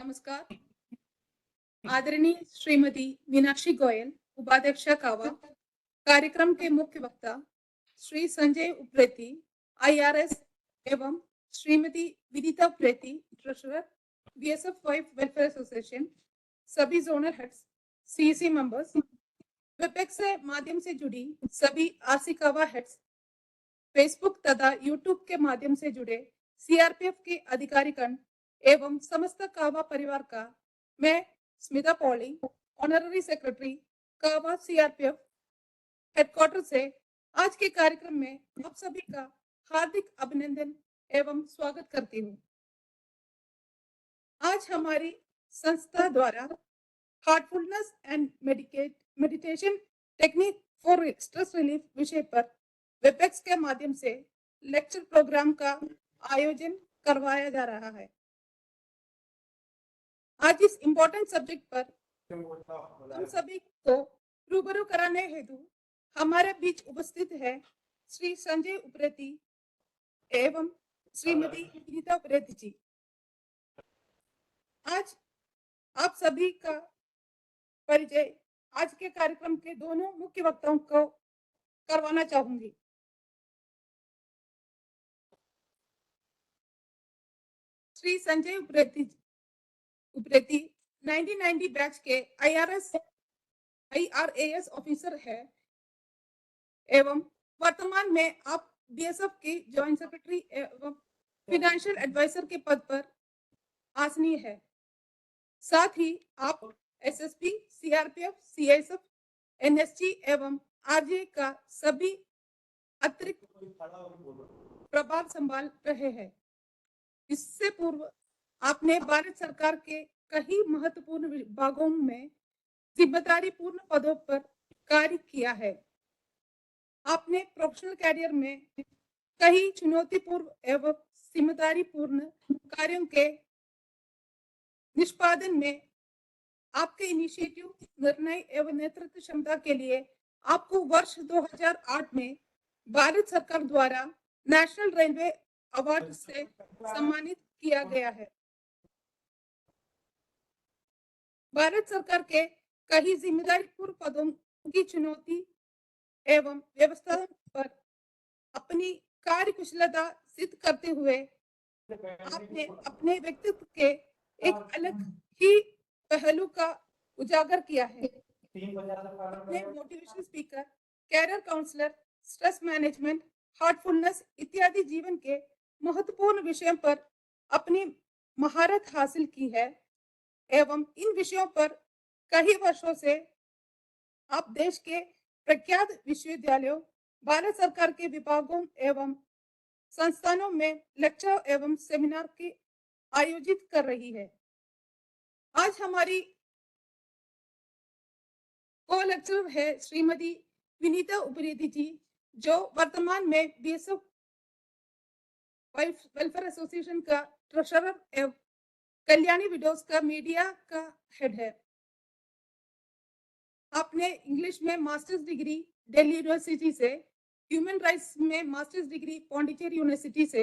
नमस्कार। आदरणीय श्रीमती मीनाक्षी गोयल, उपाध्यक्षा कावा, कार्यक्रम के मुख्य वक्ता श्री संजय उप्रेती, आईआरएस एवं Shrimati Vidita Upreti, treasurer, BSF wife welfare association, सभी zonal heads, CEC members, WebEx के माध्यम से जुड़ी सभी आरसी कावा हेड्स, फेसबुक तथा यूट्यूब के माध्यम से जुड़े सीआरपीएफ के अधिकारीगण एवं समस्त कावा परिवार का मैं स्मिता पॉली, ऑनररी सेक्रेटरी कावा सीआरपीएफ हेडक्वार्टर से आज के कार्यक्रम में आप सभी का हार्दिक अभिनंदन एवं स्वागत करती हूँ। आज हमारी संस्था द्वारा Heartfulness and meditation technique for stress relief विषय पर वेबएक्स के माध्यम से लेक्चर प्रोग्राम का आयोजन करवाया जा रहा है। आज इस इम्पोर्टेंट सब्जेक्ट पर हम सभी को रूबरू कराने हेतु हमारे बीच उपस्थित है श्री संजय उप्रेती एवं श्रीमती विनीता उप्रेती जी। आज आप सभी का परिचय आज के कार्यक्रम के दोनों मुख्य वक्ताओं को करवाना चाहूंगी। श्री संजय उप्रेती 1990 बैच के आईआरएएस ऑफिसर है एवं वर्तमान में आप बीएसएफ की जॉइंट सेक्रेटरी एवं फाइनेंशियल एडवाइजर के पद पर आसनीय है। साथ ही आप एसएसपी, सीआरपीएफ, सीआईएसएफ, एनएसजी एवं आरजे का सभी अतिरिक्त प्रभार संभाल रहे हैं। इससे पूर्व आपने भारत सरकार के कई महत्वपूर्ण विभागों में जिम्मेदारी पूर्ण पदों पर कार्य किया है। आपने प्रोफेशनल कैरियर में कई चुनौतीपूर्ण एवं जिम्मेदारी पूर्ण कार्यों के निष्पादन में आपके इनिशिएटिव, निर्णय एवं नेतृत्व क्षमता के लिए आपको वर्ष 2008 में भारत सरकार द्वारा नेशनल रेलवे अवार्ड से सम्मानित किया गया है। भारत सरकार के कई जिम्मेदारीपूर्ण पदों की चुनौती एवं व्यवस्था पर अपनी कार्यकुशलता सिद्ध करते हुए आपने अपने व्यक्तित्व के एक अलग ही पहलू का उजागर किया है। अपने motivation speaker, career counsellor, stress management, heartfulness इत्यादि जीवन के महत्वपूर्ण विषयों पर अपनी महारत हासिल की है एवं इन विषयों पर कई वर्षों से आप देश के प्रख्यात विश्वविद्यालयों, भारत सरकार के विभागों एवं संस्थानों में लेक्चर एवं सेमिनार की आयोजित कर रही है। आज हमारी को लेक्चरर है श्रीमती विनीता उप्रेती जी, जो वर्तमान में बीएसएफ वाइफ वेलफेयर एसोसिएशन का ट्रेजरर एवं कल्याणी विडोज का मीडिया का हेड है। आपने इंग्लिश में मास्टर्स डिग्री दिल्ली यूनिवर्सिटी से, ह्यूमन राइट्स में मास्टर्स डिग्री पौंडीचेरी यूनिवर्सिटी से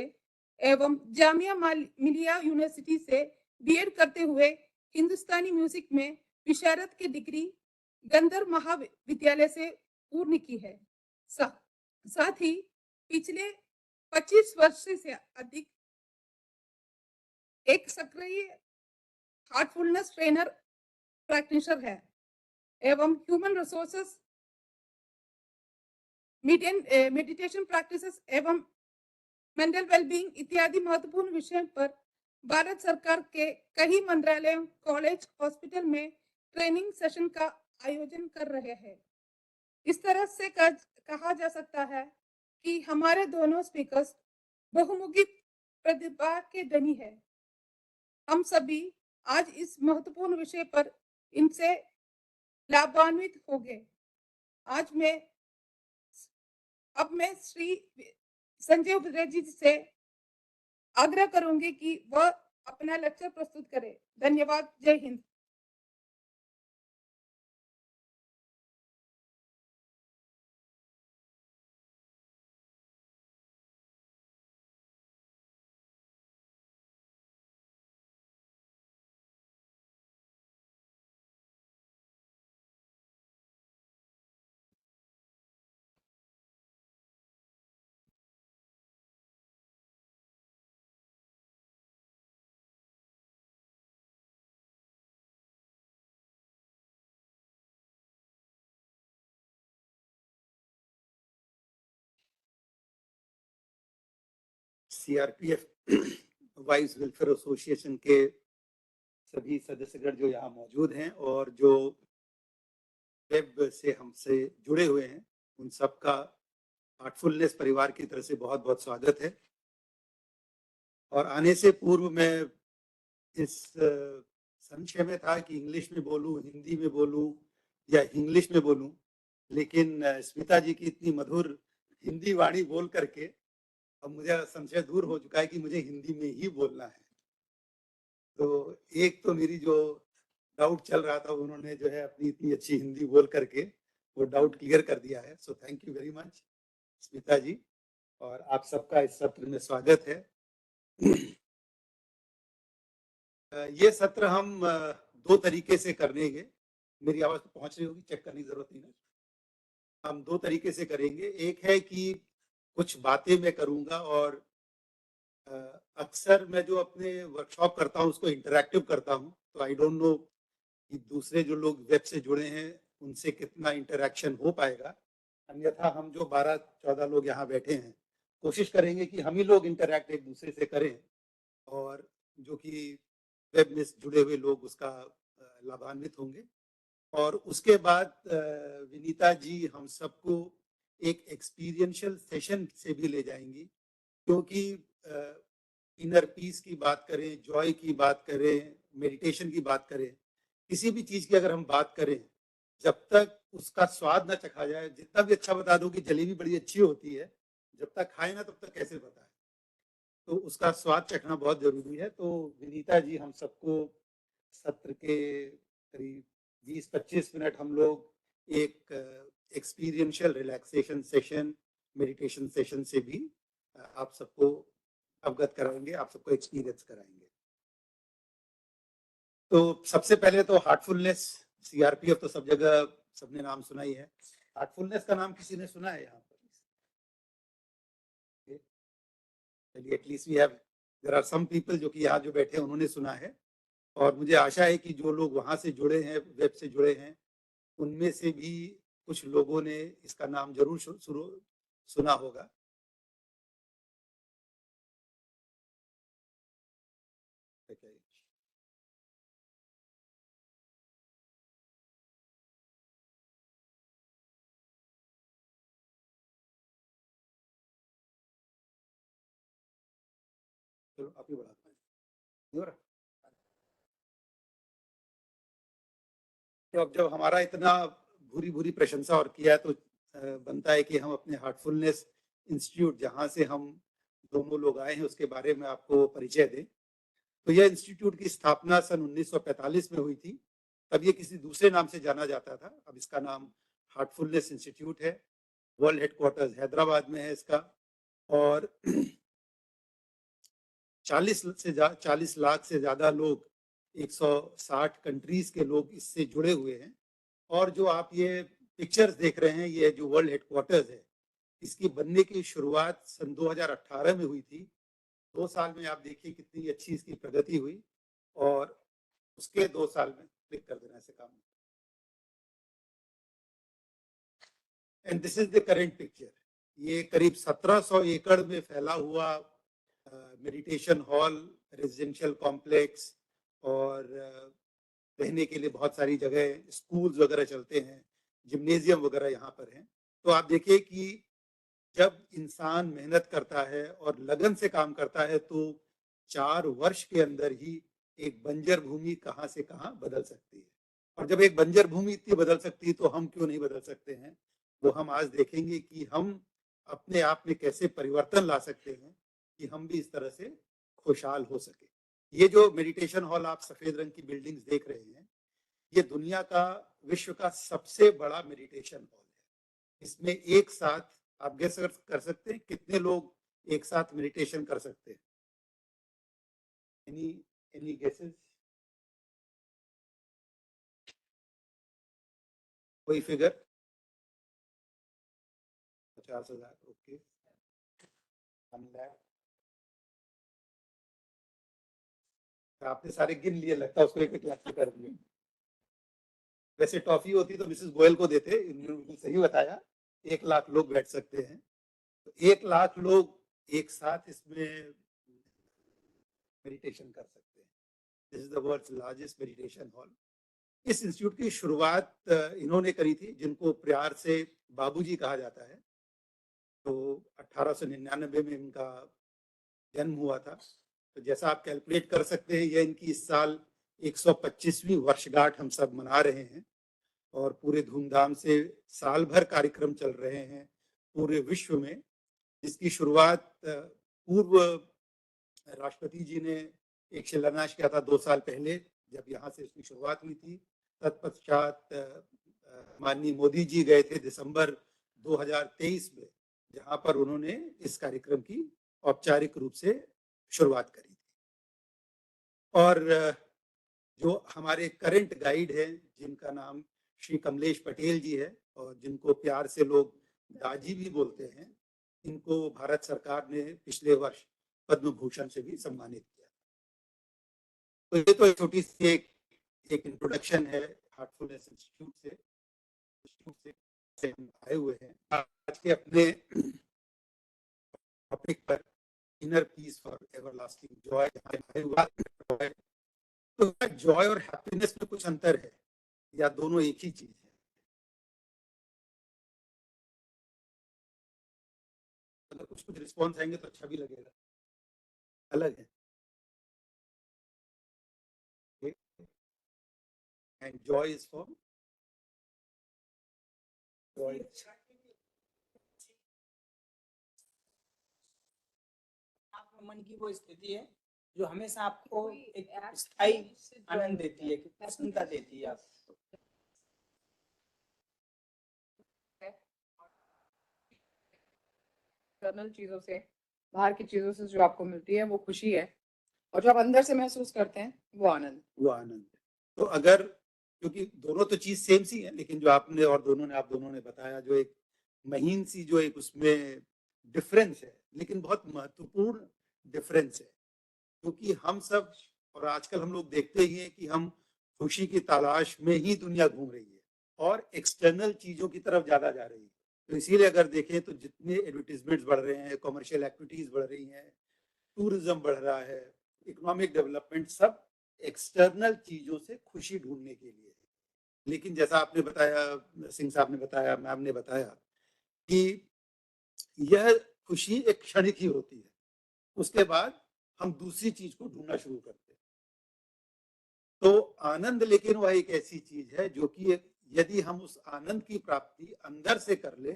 एवं जामिया मिलिया यूनिवर्सिटी से बीएड करते हुए हिंदुस्तानी म्यूजिक में विशारद की डिग्री गंधर्व महाविद्यालय से पूर्ण की है। साथ ही पिछले 25 वर्ष से अधिक एक सक्रिय हार्टफुलनेस ट्रेनर प्रैक्टिशनर है एवं ह्यूमन रिसोर्सेस, मेडिटेशन प्रैक्टिसेस एवं मेंटल वेलबींग इत्यादि महत्वपूर्ण विषयों पर भारत सरकार के कई मंत्रालयों, कॉलेज, हॉस्पिटल में ट्रेनिंग सेशन का आयोजन कर रहे हैं। इस तरह से कहा जा सकता है कि हमारे दोनों स्पीकर्स बहुमुखी प्रतिभा के धनी है। हम सभी आज इस महत्वपूर्ण विषय पर इनसे लाभान्वित हो गए। अब मैं श्री संजय उप्रेती जी से आग्रह करूंगी कि वह अपना लेक्चर प्रस्तुत करें। धन्यवाद। जय Hind. CRPF wives welfare association के सभी सदस्यगण जो यहाँ मौजूद हैं और जो वेब से हमसे जुड़े हुए हैं, उन सबका हार्टफुलनेस परिवार की तरफ से बहुत बहुत स्वागत है। और आने से पूर्व मैं इस संशय में था कि इंग्लिश में बोलूं, हिंदी में बोलूं या इंग्लिश में बोलूं, लेकिन स्मिता जी की इतनी मधुर हिंदी वाणी बोल करके अब मुझे संशय दूर हो चुका है कि मुझे हिंदी में ही बोलना है। तो एक तो मेरी जो डाउट चल रहा था, उन्होंने जो है अपनी इतनी अच्छी हिंदी बोल करके वो डाउट क्लियर कर दिया है। So thank you very much Smita ji, और आप सबका इस सत्र में स्वागत है। ये सत्र हम दो तरीके से करेंगे। मेरी आवाज तो पहुंच रही होगी, चेक करने की जरूरत नहीं है। हम दो तरीके से करेंगे। एक है कि कुछ बातें मैं करूंगा और अक्सर मैं जो अपने वर्कशॉप करता हूँ उसको इंटरैक्टिव करता हूँ, तो आई डोंट नो कि दूसरे जो लोग वेब से जुड़े हैं उनसे कितना इंटरैक्शन हो पाएगा। अन्यथा हम जो 12-14 लोग यहाँ बैठे हैं, कोशिश करेंगे कि हम ही लोग इंटरैक्ट एक दूसरे से करें और जो कि वेब में जुड़े हुए लोग उसका लाभान्वित होंगे। और उसके बाद विनीता जी हम सबको एक एक्सपीरियंशियल सेशन से भी ले जाएंगी, क्योंकि इनर पीस की बात करें, जॉय की बात करें, मेडिटेशन की बात करें, किसी भी चीज की अगर हम बात करें, जब तक उसका स्वाद ना चखा जाए, जितना भी अच्छा बता दो कि जलेबी बड़ी अच्छी होती है, जब तक खाए ना तब तक कैसे बताए, तो उसका स्वाद चखना बहुत जरूरी है। तो विनीता जी हम सबको सत्र के करीब 20-25 मिनट हम लोग एक experiential relaxation session, meditation session से भी आप सबको अवगत कराएंगे, आप सबको एक्सपीरियंस कराएंगे। तो सबसे पहले तो हार्टफुलनेस, सीआरपीएफ तो सब जगह सबने नाम सुना ही है। हार्टफुलनेस का नाम किसी ने सुना है यहाँ पर? चलिए, at least we have, there are some people जो कि यहाँ जो बैठे हैं उन्होंने सुना है, और मुझे आशा है कि जो लोग वहां से जुड़े हैं, वेब से जुड़े हैं, उनमें से भी कुछ लोगों ने इसका नाम जरूर सुना होगा। चलो आप ही बढ़ाते हैं। तो अब जब हमारा इतना भूरी भूरी प्रशंसा और किया, तो बनता है कि हम अपने हार्टफुलनेस इंस्टीट्यूट, जहाँ से हम दोनों लोग आए हैं, उसके बारे में आपको परिचय दें। तो यह इंस्टीट्यूट की स्थापना सन 1945 में हुई थी। तब ये किसी दूसरे नाम से जाना जाता था, अब इसका नाम हार्टफुलनेस इंस्टीट्यूट है। वर्ल्ड हेडक्वार्टर्स हैदराबाद में है इसका, और 40 लाख से ज्यादा लोग, 160 कंट्रीज के लोग इससे जुड़े हुए हैं। और जो आप ये पिक्चर्स देख रहे हैं, ये जो वर्ल्ड हेडक्वार्टर्स है, इसकी बनने की शुरुआत सन 2018 में हुई थी। 2 साल में आप देखिए कितनी अच्छी इसकी प्रगति हुई, और उसके 2 साल में क्लिक कर देना ऐसे काम। And this is the current picture. ये करीब 1700 एकड़ में फैला हुआ मेडिटेशन हॉल, रेजिडेंशियल कॉम्प्लेक्स, और रहने के लिए बहुत सारी जगह, स्कूल्स वगैरह चलते हैं, जिम्नेजियम वगैरह यहाँ पर हैं। तो आप देखिए कि जब इंसान मेहनत करता है और लगन से काम करता है, तो 4 वर्ष के अंदर ही एक बंजर भूमि कहाँ से कहाँ बदल सकती है। और जब एक बंजर भूमि इतनी बदल सकती है, तो हम क्यों नहीं बदल सकते हैं। वो हम आज देखेंगे कि हम अपने आप में कैसे परिवर्तन ला सकते हैं कि हम भी इस तरह से खुशहाल हो सके। ये जो मेडिटेशन हॉल आप सफेद रंग की बिल्डिंग्स देख रहे हैं, ये दुनिया का, विश्व का सबसे बड़ा मेडिटेशन हॉल है। इसमें एक साथ, आप गेस कर सकते हैं कितने लोग एक साथ मेडिटेशन कर सकते हैं? Any guesses? कोई फिगर? 50,000? ओके, 1 लाख? आपने सारे गिन लिए, लगता है उसको एक एक लाख कर दिए। वैसे टॉफी होती तो मिसेस गोयल को देते, इन्होंने बिल्कुल सही बताया, 1 लाख लोग बैठ सकते हैं। तो 1 लाख लोग एक साथ इसमें मेडिटेशन कर सकते हैं। This is the world's largest meditation hall. इस इंस्टीट्यूट की शुरुआत इन्होंने करी थी, जिनको प्यार से बाबूजी कहा जाता है। तो 1899 में इनका जन्म हुआ था। तो जैसा आप कैलकुलेट कर सकते हैं, ये इनकी इस साल 125वीं वर्षगांठ हम सब मना रहे हैं और पूरे धूमधाम से साल भर कार्यक्रम चल रहे हैं पूरे विश्व में। इसकी शुरुआत पूर्व राष्ट्रपति जी ने एक शिलान्यास किया था 2 साल पहले, जब यहाँ से इसकी शुरुआत हुई थी। तत्पश्चात माननीय मोदी जी गए थे दिसंबर 2023 में, जहाँ पर उन्होंने इस कार्यक्रम की औपचारिक रूप से शुरुआत करी थी। और जो हमारे करंट गाइड हैं, जिनका नाम श्री कमलेश पटेल जी है और जिनको प्यार से लोग दाजी भी बोलते हैं, इनको भारत सरकार ने पिछले वर्ष पद्म भूषण से भी सम्मानित किया। तो ये तो छोटी सी एक इंट्रोडक्शन है हार्टफुलनेस इंस्टीट्यूट से आए हुए हैं। आज के अपने टॉपिक पर inner peace for everlasting Joy आए हुआ। तो जॉय और हैप्पीनेस में कुछ अंतर है या दोनों एक ही चीज है? अगर कुछ रिस्पॉन्स आएंगे तो अच्छा भी लगेगा। अलग है। And Joy is for Joy आपके मन की वो स्थिति है जो हमेशा आपको एक स्थायी आनंद देती है, प्रसन्नता देती है आपको। एक्सटर्नल चीजों से, बाहर की चीजों से जो आपको मिलती है वो खुशी है, और जो आप अंदर से महसूस करते हैं वो आनंद। वो आनंद। तो अगर, क्योंकि दोनों तो चीज सेम सी है, लेकिन जो आपने और आप दोनों ने बताया, जो एक महीन सी जो एक उसमें डिफरेंस है, लेकिन बहुत महत्वपूर्ण डिफरेंस है, क्योंकि हम सब, और आजकल हम लोग देखते ही हैं कि हम खुशी की तलाश में ही दुनिया घूम रही है और एक्सटर्नल चीजों की तरफ ज्यादा जा रही है। तो इसीलिए अगर देखें तो जितने एडवर्टीजमेंट्स बढ़ रहे हैं, कमर्शियल एक्टिविटीज बढ़ रही हैं, टूरिज्म बढ़ रहा है, इकोनॉमिक डेवलपमेंट, सब एक्सटर्नल चीजों से खुशी ढूंढने के लिए। लेकिन जैसा आपने बताया, सिंह साहब ने बताया, मैम ने बताया कि यह खुशी एक क्षणिक ही होती है, उसके बाद हम दूसरी चीज को ढूंढना शुरू करते हैं। तो आनंद लेकिन वह एक ऐसी चीज है जो कि यदि हम उस आनंद की प्राप्ति अंदर से कर ले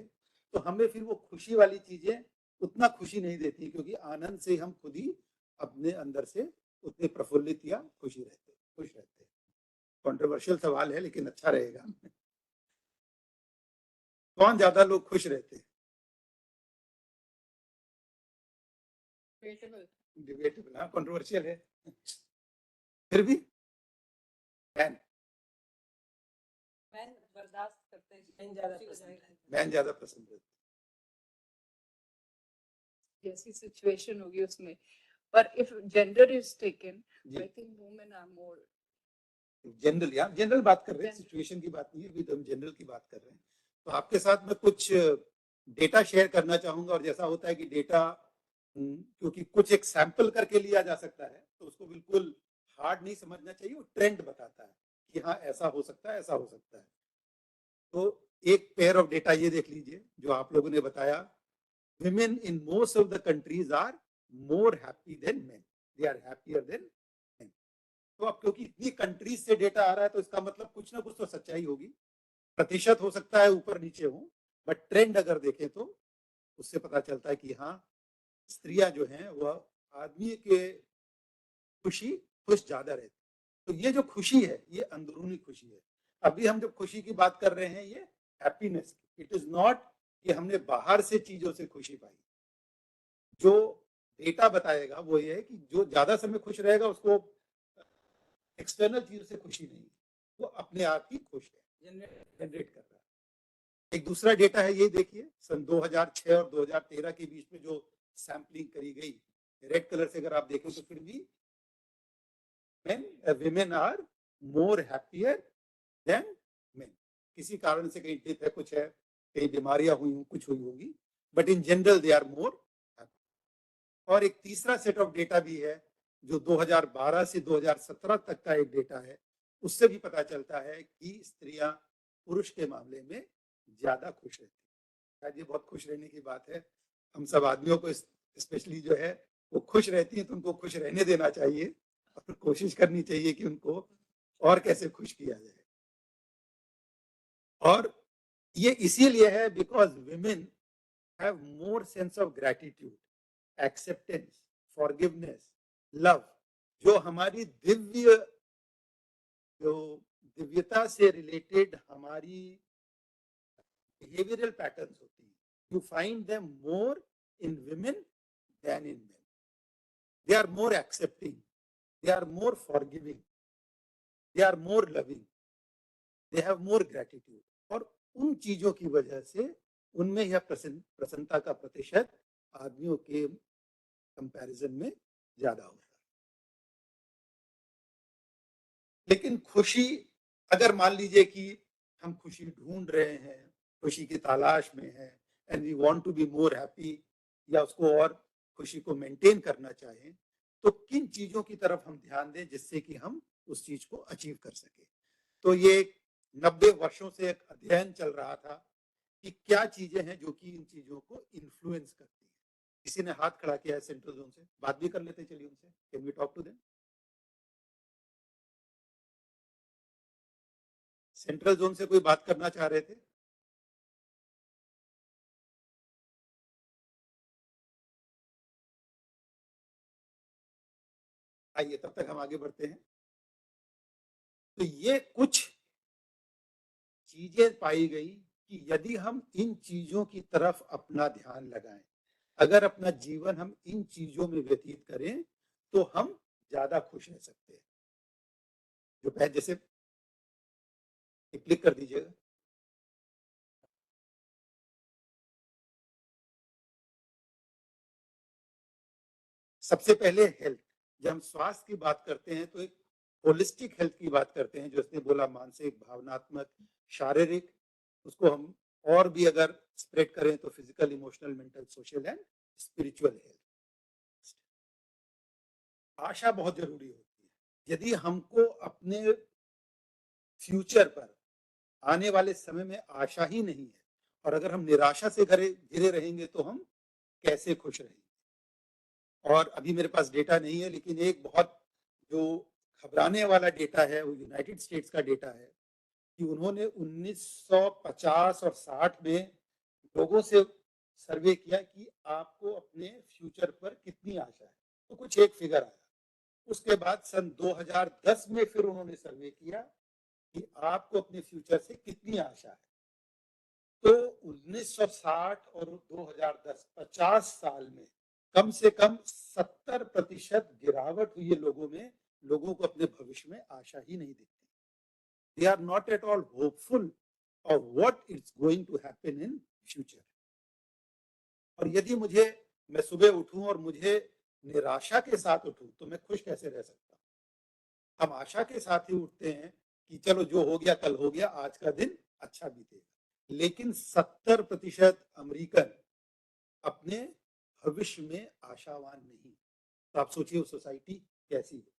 तो हमें फिर वो खुशी वाली चीजें उतना खुशी नहीं देती, क्योंकि आनंद से हम खुद ही अपने अंदर से उतने प्रफुल्लित या खुश रहते हैं। कंट्रोवर्शियल सवाल है लेकिन अच्छा रहेगा। कौन ज्यादा लोग खुश रहते हैं? डिबेटेबल, हाँ, कंट्रोवर्शियल है। फिर भी मैन बर्दाश्त करते हैं, मैन ज्यादा पसंद है। जैसी सिचुएशन होगी उसमें, पर if gender is taken, I think women are more general, या जनरल बात कर रहे हैं, सिचुएशन की बात नहीं है, अभी तो हम जनरल की बात कर रहे हैं। तो आपके साथ मैं कुछ डेटा शेयर करना चाहूंगा, और जैसा होता है कि डेटा क्योंकि कुछ एक सैंपल करके लिया जा सकता है, तो उसको बिल्कुल हार्ड नहीं समझना चाहिए, वो ट्रेंड बताता है कि हाँ ऐसा हो सकता है, ऐसा हो सकता है। तो एक पेयर ऑफ डेटा ये देख लीजिए जो आप लोगों ने बताया, women in most of the countries are more happy than men, they are happier than men। तो अब क्योंकि इतनी कंट्रीज से डेटा आ रहा है तो इसका मतलब कुछ ना कुछ तो सच्चाई होगी। प्रतिशत हो सकता है ऊपर नीचे हो, बट ट्रेंड अगर देखें तो उससे पता चलता है कि हाँ, स्त्रियां जो हैं वह आदमी के खुश ज्यादा रहती। तो ये जो खुशी है ये अंदरूनी खुशी है। अभी हम जब खुशी की बात कर रहे हैं ये हैप्पीनेस, इट इज नॉट कि हमने बाहर से चीजों से खुशी पाई। जो डेटा बताएगा वो ये है कि जो ज्यादा समय खुश रहेगा उसको एक्सटर्नल चीजों से खुशी नहीं, वो अपने आप ही खुश है, जनरेट कर रहा है। एक दूसरा डेटा है, ये देखिए, सन 2006 और 2013 के बीच में जो सैंपलिंग करी गई, रेड कलर से अगर आप देखें तो फिर भी women are more happier than men। किसी कारण से कहीं डेथ है, कुछ है, कहीं बीमारियां हुई, कुछ हुई होगी, but in general they are more happy. और एक तीसरा सेट ऑफ डेटा भी है जो 2012 से 2017 तक का एक डेटा है, उससे भी पता चलता है कि स्त्रियां पुरुष के मामले में ज्यादा खुश रहती हैं। शायद ये बहुत खुश रहने की बात है, हम सब आदमियों को स्पेशली जो है वो खुश रहती हैं तो उनको खुश रहने देना चाहिए और कोशिश करनी चाहिए कि उनको और कैसे खुश किया जाए। और ये इसीलिए है because women have more sense of gratitude, acceptance, forgiveness, love, जो हमारी दिव्यता से रिलेटेड हमारी बिहेवियरल पैटर्न्स होती हैं, you find them more in women than in men. They are more accepting, they are more forgiving, they are more loving, they have more gratitude. और उन चीजों की वजह से उनमें यह प्रसन्नता का प्रतिशत आदमियों के कंपैरिजन में ज्यादा होता है। लेकिन खुशी, अगर मान लीजिए कि हम खुशी ढूंढ रहे हैं, खुशी की तलाश में हैं, and we want to be more happy, या उसको और खुशी को मेंटेन करना चाहें, तो किन चीजों की तरफ हम ध्यान दें जिससे कि हम उस चीज को अचीव कर सके। तो ये 90 वर्षों से एक अध्ययन चल रहा था कि क्या चीजें हैं जो कि इन चीजों को इन्फ्लुएंस करती है। किसी ने हाथ खड़ा किया है सेंट्रल जोन से, बात भी कर लेते चलिए उनसे, can we talk to them. Central zone से कोई बात करना चाह रहे थे? आइए तब तक हम आगे बढ़ते हैं। तो ये कुछ चीजें पाई गई कि यदि हम इन चीजों की तरफ अपना ध्यान लगाएं, अगर अपना जीवन हम इन चीजों में व्यतीत करें, तो हम ज्यादा खुश रह सकते हैं। जो पहले जैसे क्लिक कर दीजिएगा। सबसे पहले हेल्थ, जब हम स्वास्थ्य की बात करते हैं तो एक होलिस्टिक हेल्थ की बात करते हैं, जो इसने बोला मानसिक, भावनात्मक, शारीरिक, उसको हम और भी अगर स्प्रेड करें तो physical, emotional, mental, social and spiritual health. आशा बहुत जरूरी होती है। यदि हमको अपने फ्यूचर पर, आने वाले समय में आशा ही नहीं है, और अगर हम निराशा से घिरे रहेंगे तो हम कैसे खुश रहेंगे। और अभी मेरे पास डेटा नहीं है, लेकिन एक बहुत जो घबराने वाला डेटा है वो यूनाइटेड स्टेट्स का डेटा है कि उन्होंने 1950 और 60 में लोगों से सर्वे किया कि आपको अपने फ्यूचर पर कितनी आशा है, तो कुछ एक फिगर आया। उसके बाद सन 2010 में फिर उन्होंने सर्वे किया कि आपको अपने फ्यूचर से कितनी आशा है, तो 1960 और 2010, 50 साल में कम से कम 70% गिरावट हुई है लोगों में। लोगों को अपने भविष्य में आशा ही नहीं दिखती। They are not at all hopeful of what it's going to happen in future. और यदि मैं सुबह उठूं और मुझे निराशा के साथ उठूं तो मैं खुश कैसे रह सकता हूं। हम आशा के साथ ही उठते हैं कि चलो जो हो गया कल हो गया, आज का दिन अच्छा बीतेगा। लेकिन 70% अमेरिकन अपने भविष्य में आशावान नहीं। तो आप सोचिए वो सोसाइटी कैसी है।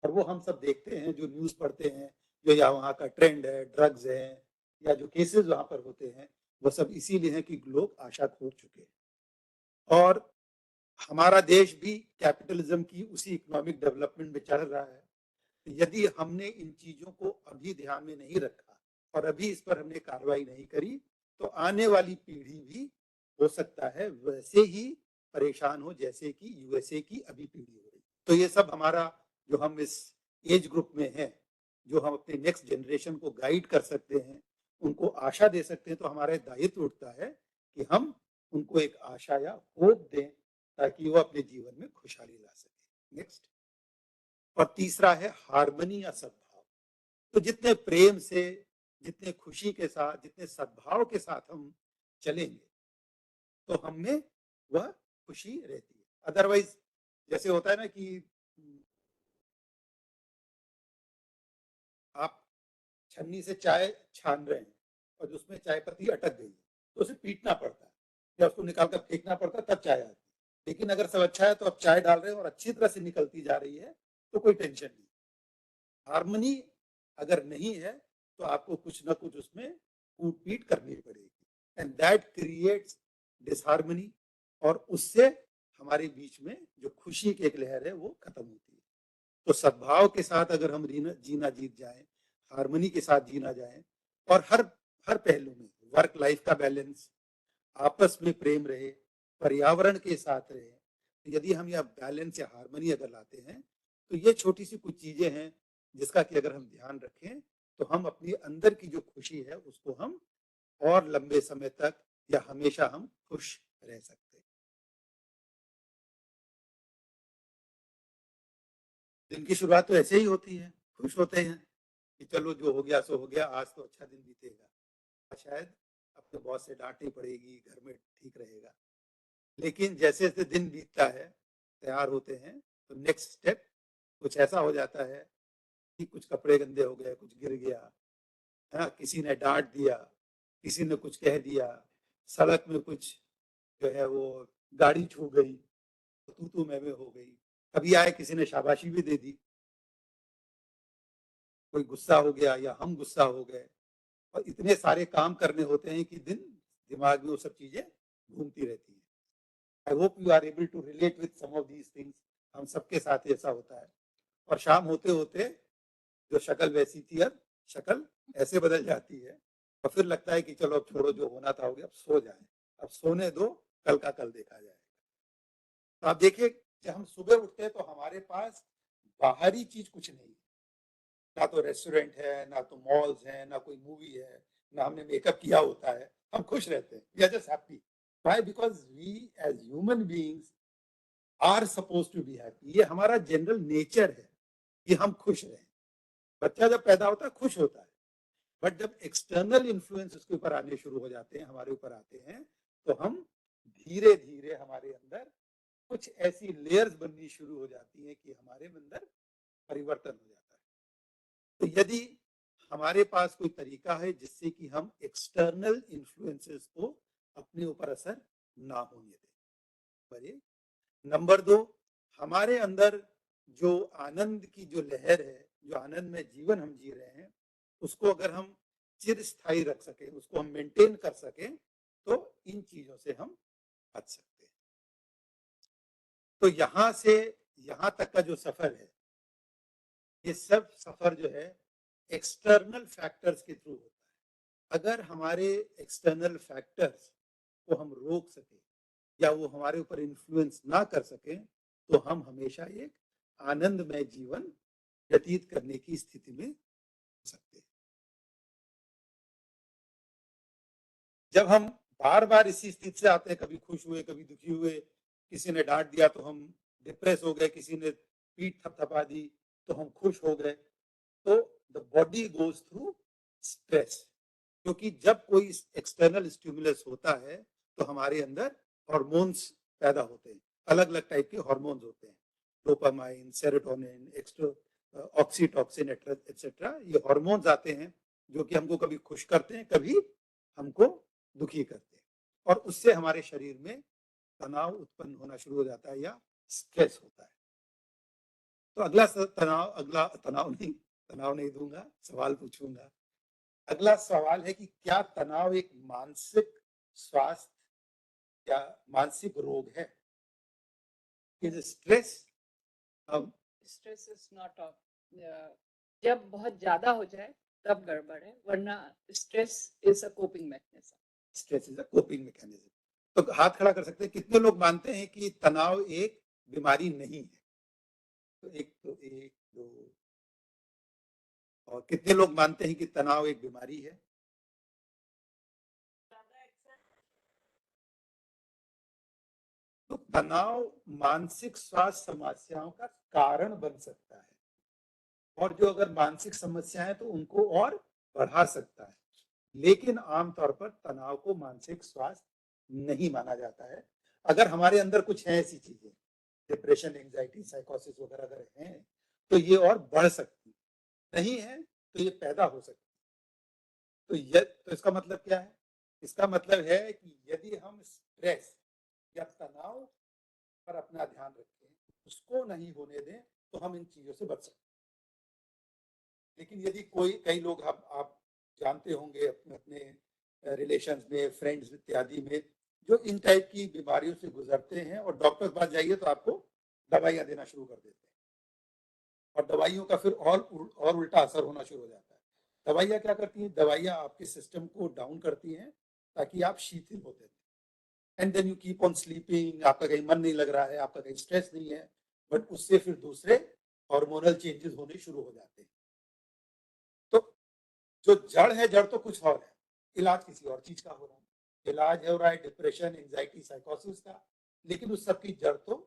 और वो हम सब देखते हैं, जो न्यूज पढ़ते हैं, जो यहाँ वहाँ का ट्रेंड है, ड्रग्स है, या जो केसेस वहां पर होते हैं, वो सब इसीलिए हैं कि लोग आशा खो चुके हैं। और हमारा देश भी कैपिटलिज्म की उसी इकोनॉमिक डेवलपमेंट में चल रहा है। यदि हमने इन चीजों को अभी ध्यान में नहीं रखा और अभी इस पर हमने कार्रवाई नहीं करी, तो आने वाली पीढ़ी भी हो सकता है वैसे ही परेशान हो जैसे कि यूएसए की अभी पीढ़ी हो रही। तो ये सब हमारा, जो हम इस एज ग्रुप में हैं, जो हम अपने नेक्स्ट जनरेशन को गाइड कर सकते हैं, उनको आशा दे सकते हैं, तो हमारा दायित्व उठता है कि हम उनको एक आशा या होप दें ताकि वो अपने जीवन में खुशहाली ला सके। नेक्स्ट। और तीसरा है हार्मनी या सद्भाव। तो जितने प्रेम से, जितने खुशी के साथ, जितने सद्भाव के साथ हम चलेंगे तो हम में वह खुशी रहती है। अदरवाइज जैसे होता है ना कि आप छन्नी से चाय छान रहे हैं और उसमें चाय पत्ती अटक गई है तो उसे पीटना पड़ता है या उसको निकाल कर फेंकना पड़ता है, तब चाय आती है। लेकिन अगर सब अच्छा है तो आप चाय डाल रहे हो और अच्छी तरह से निकलती जा रही है तो कोई टेंशन नहीं। हार्मनी अगर नहीं है तो आपको कुछ ना कुछ उसमें कूट पीट करनी पड़ेगी, एंड दैट क्रिएट्स डिसहार्मनी, और उससे हमारे बीच में जो खुशी की एक लहर है वो खत्म होती है। तो सद्भाव के साथ अगर हम जीना जीत जाए, हार्मनी के साथ जीना जाए, और हर हर पहलू में वर्क लाइफ का बैलेंस, आपस में प्रेम रहे, पर्यावरण के साथ रहे, तो यदि हम यह बैलेंस या हार्मनी अगर लाते हैं तो ये छोटी सी कुछ चीजें हैं जिसका कि अगर हम ध्यान रखें तो हम अपनी अंदर की जो खुशी है उसको हम और लंबे समय तक या हमेशा हम खुश रह सकते हैं। दिन की शुरुआत तो ऐसे ही होती है, खुश होते हैं कि चलो जो हो गया सो हो गया, आज तो अच्छा दिन बीतेगा, शायद अपने बॉस से डांट नहीं पड़ेगी, घर में ठीक रहेगा। लेकिन जैसे जैसे दिन बीतता है, तैयार होते हैं, तो नेक्स्ट स्टेप कुछ ऐसा हो जाता है कि कुछ कपड़े गंदे हो गए, कुछ गिर गया, है ना, किसी ने डांट दिया, किसी ने कुछ कह दिया, सड़क में कुछ जो है वो गाड़ी छू गई, तो तू मैं हो गई, कभी आए किसी ने शाबाशी भी दे दी, कोई गुस्सा हो गया या हम गुस्सा हो गए, और इतने सारे काम करने होते हैं कि दिन दिमाग में वो सब चीजें घूमती रहती है। I hope you are able to relate with some of these things. हम सबके साथ ऐसा होता है, और शाम होते होते जो शक्ल वैसी थी अब शक्ल ऐसे बदल जाती है, और फिर लगता है कि चलो अब छोड़ो, जो होना था हो गया, अब सो जाए, अब सोने दो, कल का कल देखा जाएगा। तो आप देखिए, जब हम सुबह उठते हैं तो हमारे पास बाहरी चीज कुछ नहीं है, ना तो रेस्टोरेंट है, ना तो मॉल्स हैं, ना कोई मूवी है, ना हमने मेकअप किया होता है, हम खुश रहते हैं, we are just happy. Why? Because we as human beings are suppose to be happy. ये हमारा जनरल नेचर है कि हम खुश रहें। बच्चा जब पैदा होता है खुश होता है, बट जब एक्सटर्नल इन्फ्लुएंस उसके ऊपर आने शुरू हो जाते हैं, हमारे ऊपर आते हैं, तो हम धीरे धीरे हमारे अंदर कुछ ऐसी लेयर्स बननी शुरू हो जाती हैं कि हमारे अंदर परिवर्तन हो जाता है। तो यदि हमारे पास कोई तरीका है जिससे कि हम एक्सटर्नल इन्फ्लुएंसेस को अपने ऊपर असर ना होने दें, नंबर 2, हमारे अंदर जो आनंद की जो लहर है, जो आनंद में जीवन हम जी रहे हैं, उसको अगर हम चिर स्थायी रख सके, उसको हम मेंटेन कर सके, तो इन चीजों से हम बच सकते हैं। तो यहां से यहां तक का जो सफर है, ये सब सफर जो है एक्सटर्नल फैक्टर्स के थ्रू होता है। अगर हमारे एक्सटर्नल फैक्टर्स को हम रोक सके या वो हमारे ऊपर इन्फ्लुएंस ना कर सके, तो हम हमेशा एक आनंदमय जीवन व्यतीत करने की स्थिति में हो सकते हैं। जब हम बार बार इसी स्थिति से आते हैं, कभी खुश हुए, कभी दुखी हुए, किसी ने डांट दिया तो हम डिप्रेस हो गए, किसी ने पीठ थपथपा दी तो हम खुश हो गए, तो the body goes through stress. क्योंकि जब कोई एक्सटर्नल स्टिमुलस होता है तो हमारे अंदर हार्मोन्स पैदा होते हैं, अलग अलग टाइप के हार्मोन्स होते हैं, डोपामाइन, सेरोटोनिन, ऑक्सीटोसिन एक्सेट्रा। ये हार्मोन्स आते हैं जो कि हमको कभी खुश करते हैं, कभी हमको दुखी करते हैं, और उससे हमारे शरीर में तनाव उत्पन्न होना शुरू हो जाता है या स्ट्रेस होता है। तो अगला तनाव नहीं दूंगा, सवाल पूछूंगा। अगला सवाल है कि क्या तनाव एक मानसिक स्वास्थ्य या मानसिक रोग है? Is stress stress is not जब बहुत ज्यादा हो जाए तब गड़बड़ है, वरना stress is a coping mechanism. Stress is a coping mechanism. तो हाथ खड़ा कर सकते हैं, कितने लोग मानते हैं कि तनाव एक बीमारी नहीं है? तो एक दो, और कितने लोग मानते हैं कि तनाव एक बीमारी है? तो तनाव मानसिक स्वास्थ्य समस्याओं का कारण बन सकता है, और जो अगर मानसिक समस्याएं तो उनको और बढ़ा सकता है, लेकिन आमतौर पर तनाव को मानसिक स्वास्थ्य नहीं माना जाता है। अगर हमारे अंदर कुछ है ऐसी चीजें, डिप्रेशन, एंजाइटी, साइकोसिस वगैरह अगर हैं, तो ये और बढ़ सकती, नहीं है तो ये पैदा हो सकती। तो इसका मतलब क्या है? इसका मतलब है कि यदि हम स्ट्रेस या तनाव पर अपना ध्यान रखें, उसको नहीं होने दें, तो हम इन चीजों से बच सकते हैं। लेकिन यदि कई लोग आप जानते होंगे अपने अपने रिलेशंस में, फ्रेंड्स इत्यादि में, जो इन टाइप की बीमारियों से गुजरते हैं और डॉक्टर के पास जाइए तो आपको दवाइयां देना शुरू कर देते हैं और दवाइयों का फिर और उल्टा असर होना शुरू हो जाता है। दवाइयां क्या करती हैं? दवाइयां आपके सिस्टम को डाउन करती हैं ताकि आप शिथिल होते हैं, and then you keep on sleeping, आपका कहीं मन नहीं लग रहा है, आपका कहीं स्ट्रेस नहीं है, बट उससे फिर दूसरे हार्मोनल चेंजेस होने शुरू हो जाते हैं। तो जो जड़ है, जड़ तो कुछ और है, इलाज किसी और चीज का हो रहा है, इलाज हो रहा है डिप्रेशन, एंजाइटी, साइकोसिस का, लेकिन उस सब की जड़ तो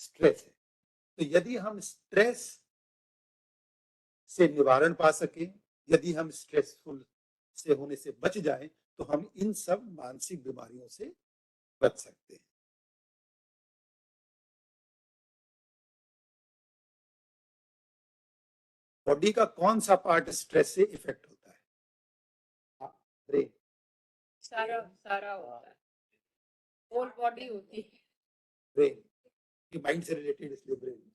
स्ट्रेस है। तो यदि हम स्ट्रेस से निवारण पा सके, यदि हम स्ट्रेसफुल से होने से बच जाएं, तो हम इन सब मानसिक बीमारियों से बच सकते हैं। बॉडी का कौन सा पार्ट स्ट्रेस से इफेक्ट होता है? ब्रेन। सारा सारा होता है, होल बॉडी होती है, ब्रेन की माइंड से रिलेटेड, इसलिए ब्रेन।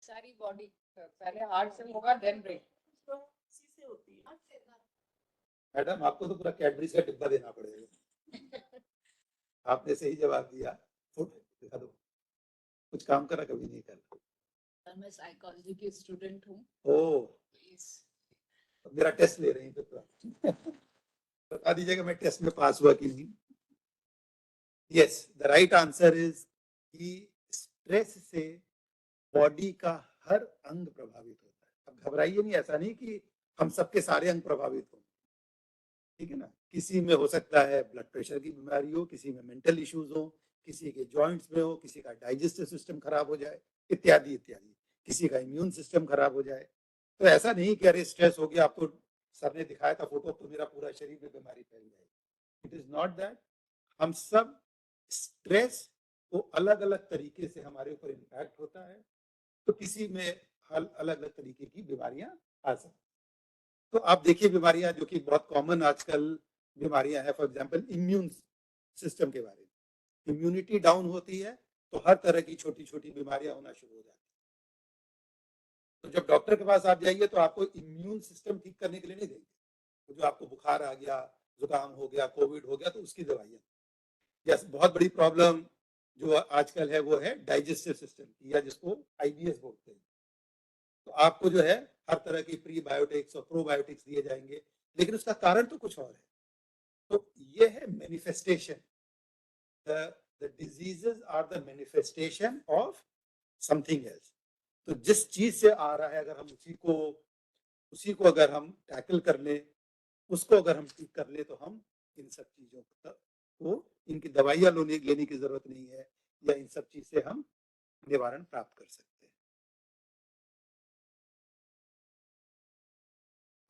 सारी बॉडी, पहले हार्ट से होगा देन ब्रेन। मैडम, आपको तो पूरा कैडबरीज का डिब्बा देना पड़ेगा। आपने सही जवाब दिया। फोटो दिखा दो। कुछ काम करा, कभी नहीं करा। मैं साइकोलॉजी की स्टूडेंट हूँ। ओह, मेरा टेस्ट ले रही हैं तो बता दीजिएगा मैं टेस्ट में पास हुआ कि नहीं। Yes, the right answer is कि स्ट्रेस से बॉडी का हर अंग प्रभावित होता है। अब घबराइए नहीं, ऐसा नहीं कि हम सबके सारे अंग प्रभावित हों, ठीक है ना। किसी में हो सकता है ब्लड प्रेशर की बीमारी हो, किसी में मेंटल इश्यूज हो, किसी के जॉइंट्स में हो, किसी का डाइजेस्टिव सिस्टम खराब हो जाए, इत्यादि इत्यादि, किसी का इम्यून सिस्टम खराब हो जाए। तो ऐसा नहीं कि अरे स्ट्रेस हो गया, आपको सर ने दिखाया था फोटो तो मेरा पूरा शरीर में बीमारी फैल जाएगी। It is not that. हम सब स्ट्रेस को अलग अलग तरीके से हमारे ऊपर इम्पैक्ट होता है, तो किसी में अलग अलग तरीके की बीमारियां आ सकती। तो आप देखिए बीमारियां जो कि बहुत कॉमन आजकल बीमारियां हैं, फॉर एग्जांपल इम्यून सिस्टम के बारे में, इम्यूनिटी डाउन होती है तो हर तरह की छोटी छोटी बीमारियां होना शुरू हो जाती है। तो जब डॉक्टर के पास आप जाइए तो आपको इम्यून सिस्टम ठीक करने के लिए नहीं देंगे, तो जो आपको बुखार आ गया, जुकाम हो गया, कोविड हो गया, तो उसकी दवाइयां। या बहुत बड़ी प्रॉब्लम जो आजकल है वो है डाइजेस्टिव सिस्टम की, या जिसको आईबीएस बोलते हैं। तो आपको जो है हर तरह की प्रीबायोटिक्स और प्रोबायोटिक्स दिए जाएंगे, लेकिन उसका कारण तो कुछ और है। तो ये है manifestation. the diseases are the manifestation of something else। तो जिस चीज से आ रहा है, अगर हम उसी को अगर हम टैकल कर ले, उसको अगर हम ठीक कर ले, तो हम इन सब चीजों को इनकी दवाइयां लेने की जरूरत नहीं है, या इन सब चीज से हम निवारण प्राप्त कर सकते हैं।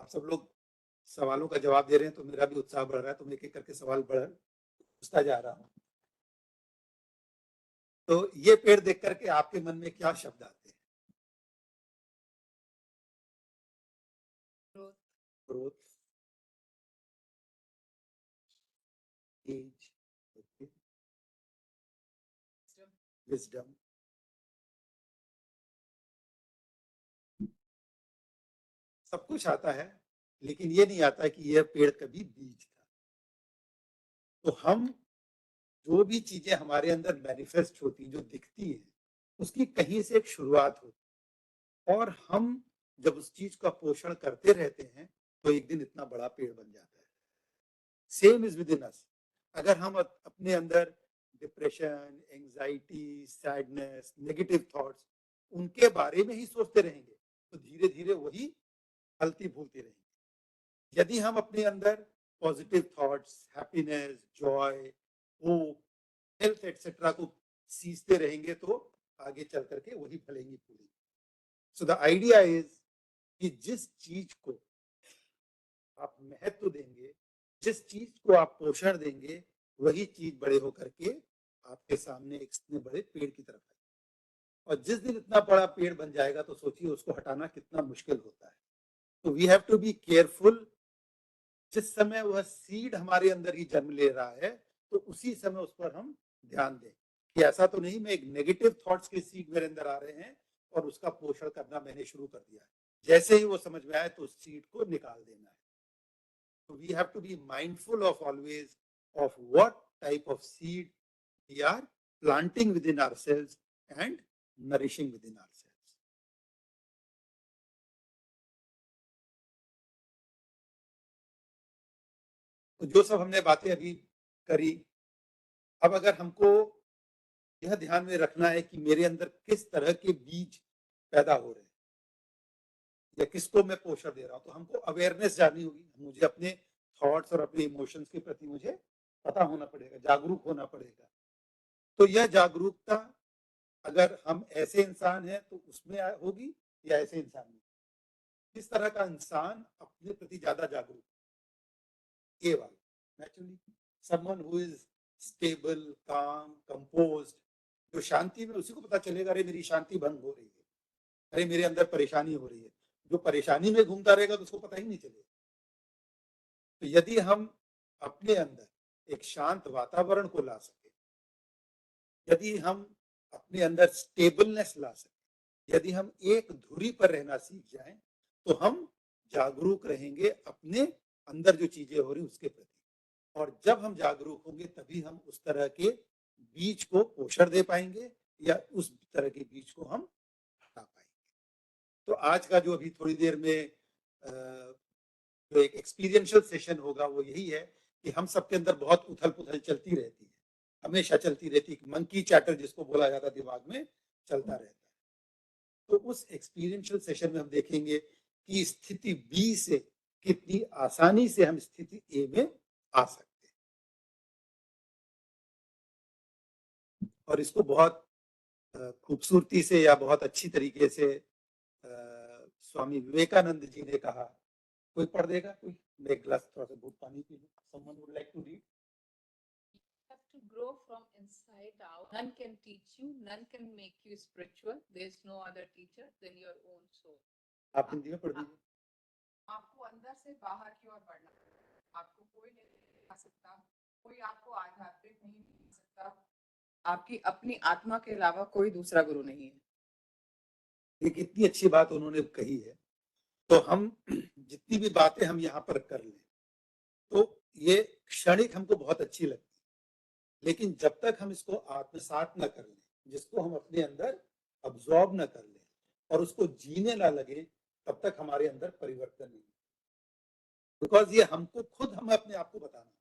आप सब लोग सवालों का जवाब दे रहे हैं तो मेरा भी उत्साह बढ़ रहा है, तो मैं एक एक करके सवाल पूछता जा रहा हूं। तो ये पेड़ देख करके आपके मन में क्या शब्द आते हैं? ग्रोथ, एज, विजडम, सब कुछ आता है, लेकिन ये नहीं आता कि यह पेड़ कभी बीज था। तो हम जो भी चीजें हमारे अंदर मैनिफेस्ट होती, जो दिखती है, उसकी कहीं से एक शुरुआत होती, और हम जब उस चीज का पोषण करते रहते हैं तो एक दिन इतना बड़ा पेड़ बन जाता है। सेम इज विद इन अस। अगर हम अपने अंदर depression, anxiety, sadness, negative thoughts, उनके बारे में ही सोचते रहेंगे, तो धीरे धीरे वही फलती फूलती रहेंगी। यदि हम अपने अंदर positive thoughts, happiness, Joy, hope, health etcetera को सींचते रहेंगे, तो आगे चल करके वही फलेंगी फूलेंगी। सो द आइडिया इज कि जिस चीज को आप महत्व देंगे, जिस चीज को आप पोषण देंगे, वही चीज बड़े होकर के आपके सामने एक इतने बड़े पेड़ की तरफ आएगी। और जिस दिन इतना बड़ा पेड़ बन जाएगा तो सोचिए उसको हटाना कितना मुश्किल होता है। तो we have to be careful. जिस समय वह सीड हमारे अंदर ही जन्म ले रहा है, तो उसी समय उस पर हम ध्यान दें। कि ऐसा तो नहीं मैं एक नेगेटिव थॉट्स के सीड मेरे अंदर आ रहे हैं और उसका पोषण करना मैंने शुरू कर दिया है। जैसे ही वो समझ में आए तो उस सीड को निकाल देना है। So we have to be mindful of always of what type of seed we are planting within ourselves and nourishing within ourselves. तो जो सब हमने बातें अभी करी, अब अगर हमको यह ध्यान में रखना है कि मेरे अंदर किस तरह के बीज पैदा हो रहे हैं या किसको मैं पोषण दे रहा हूं, तो हमको अवेयरनेस जाननी होगी। मुझे अपने थॉट्स और अपने इमोशंस के प्रति मुझे पता होना पड़ेगा, जागरूक होना पड़ेगा। तो यह जागरूकता अगर हम ऐसे इंसान हैं तो उसमें होगी या ऐसे इंसान में, किस तरह का इंसान अपने प्रति ज्यादा जागरूक, ये वाला naturally someone who is stable, काम, कंपोज्ड, जो शांति में, उसी को पता चलेगा अरे मेरी शांति भंग हो रही है, अरे मेरे अंदर परेशानी हो रही है। जो परेशानी में घूमता रहेगा तो उसको पता ही नहीं चलेगा। तो यदि हम अपने अंदर एक शांत वातावरण को ला सके, यदि हम अपने अंदर स्टेबलनेस ला सके, यदि हम एक धुरी पर रहना सीख जाएं, तो हम जागरूक रहेंगे अपने अंदर जो चीजें हो रही उसके प्रति। और जब हम जागरूक होंगे तभी हम उस तरह के बीज को पोषण दे पाएंगे या उस तरह के बीज को हम हटा पाएंगे। तो आज का जो अभी थोड़ी देर में जो एक एक्सपीरियंशियल सेशन होगा वो यही है कि हम सबके अंदर बहुत उथल पुथल चलती रहती है, हमेशा चलती रहती है, मंकी चैटर जिसको बोला जाता है, दिमाग में चलता रहता है। तो उस एक्सपीरियंशियल सेशन में हम देखेंगे कि स्थिति बी से कितनी आसानी से हम स्थिति ए में आ सकते हैं। और इसको बहुत खूबसूरती से या बहुत अच्छी तरीके से स्वामी विवेकानंद जी ने कहा। कोई पढ़ देगा? कोई? मैं एक गिलास थोड़ा सा दूध पानी पी लूं। Someone would like to read? You have to grow from inside out. None can teach you, none can make you spiritual. There is no other teacher than your own soul. आप हिंदी में पढ़ दीजिए। आपको अंदर से बाहर की ओर बढ़ना, आपको कोई नहीं सिखा सकता, कोई आपको आध्यात्मिक नहीं सिखा सकता, आपकी अपनी आत्मा के अलावा कोई दूसरा गुरु नहीं है। एक इतनी अच्छी बात उन्होंने कही है। तो हम जितनी भी बातें हम यहाँ पर कर लें तो ये क्षणिक हमको बहुत अच्छी लगती है, लेकिन जब तक हम इसको आत्मसात न कर लें, जिसको हम अपने अंदर अब्सॉर्ब न कर लें और उसको जीने ना लगे, तब तक हमारे अंदर परिवर्तन नहीं। बिकॉज ये हमको खुद हमें अपने आप को बताना।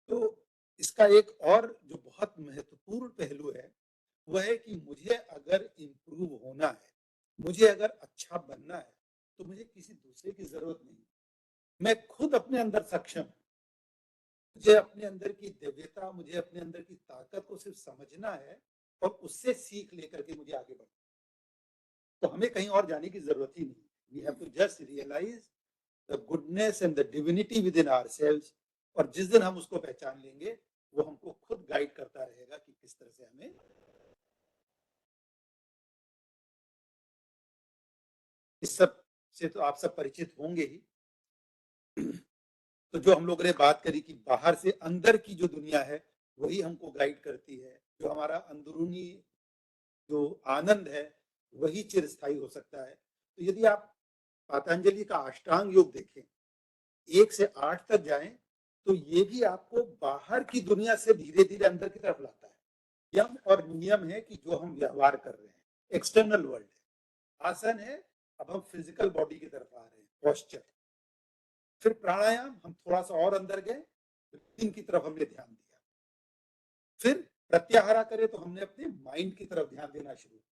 तो इसका एक और जो बहुत महत्वपूर्ण पहलू है वह है कि मुझे अगर इम्प्रूव होना है, मुझे अगर अच्छा बनना है, तो मुझे किसी दूसरे की जरूरत नहीं। मैं खुद अपने अंदर सक्षम हूं। मुझे अपने अंदर की दिव्यता, मुझे अपने अंदर की ताकत को सिर्फ समझना है और उससे सीख लेकर के मुझे आगे बढ़ना। तो हमें कहीं और जाने की जरूरत ही नहीं। We have to just realise the goodness and the divinity within ourselves. और जिस दिन हम उसको पहचान लेंगे, वो हमको खुद गाइड करता रहेगा कि किस तरह से हमें। इस सब से तो आप सब परिचित होंगे ही। तो जो हम लोगों ने बात करी कि बाहर से अंदर की जो दुनिया है वही हमको गाइड करती है, जो हमारा अंदरूनी जो आनंद है वही चिरस्थायी हो सकता है। तो यदि आप पतंजलि का अष्टांग योग देखें, 1 से 8 तक जाएं, तो ये भी आपको बाहर की दुनिया से धीरे धीरे अंदर की तरफ लाता है। यम और नियम है कि जो हम व्यवहार कर रहे हैं, एक्सटर्नल वर्ल्ड है। आसन है, अब हम फिजिकल बॉडी की तरफ आ रहे हैं, पोस्चर। फिर प्राणायाम, हम थोड़ा सा और अंदर गए, ब्रीथिंग की तरफ हमने ध्यान दिया। फिर प्रत्याहार करें तो हमने अपने माइंड की तरफ ध्यान देना शुरू किया।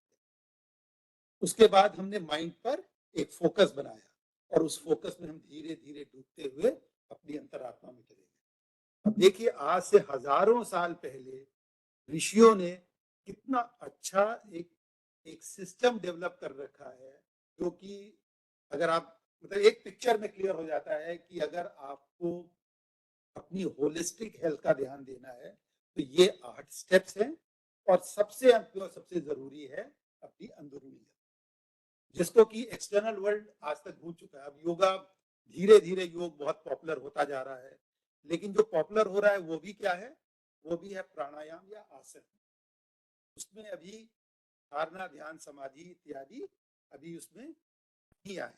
उसके बाद हमने माइंड पर एक फोकस बनाया और उस फोकस में हम धीरे धीरे डूबते हुए अपनी अंतरात्मा में चले गए। अब देखिए, आज से हजारों साल पहले ऋषियों ने कितना अच्छा एक सिस्टम डेवलप कर रखा है, जो कि अगर आप मतलब एक पिक्चर में क्लियर हो जाता है कि अगर आपको अपनी होलिस्टिक हेल्थ का ध्यान देना है तो ये 8 स्टेप्स हैं। और सबसे अंतिम और सबसे जरूरी है अपनी अंदरूनी, जिसको कि एक्सटर्नल वर्ल्ड आज तक भूल चुका है। अब योगा, धीरे धीरे योग बहुत पॉपुलर होता जा रहा है, लेकिन जो पॉपुलर हो रहा है वो भी क्या है, वो भी है प्राणायाम या आसन। उसमें अभी धारणा, ध्यान, समाधि इत्यादि अभी उसमें नहीं आए।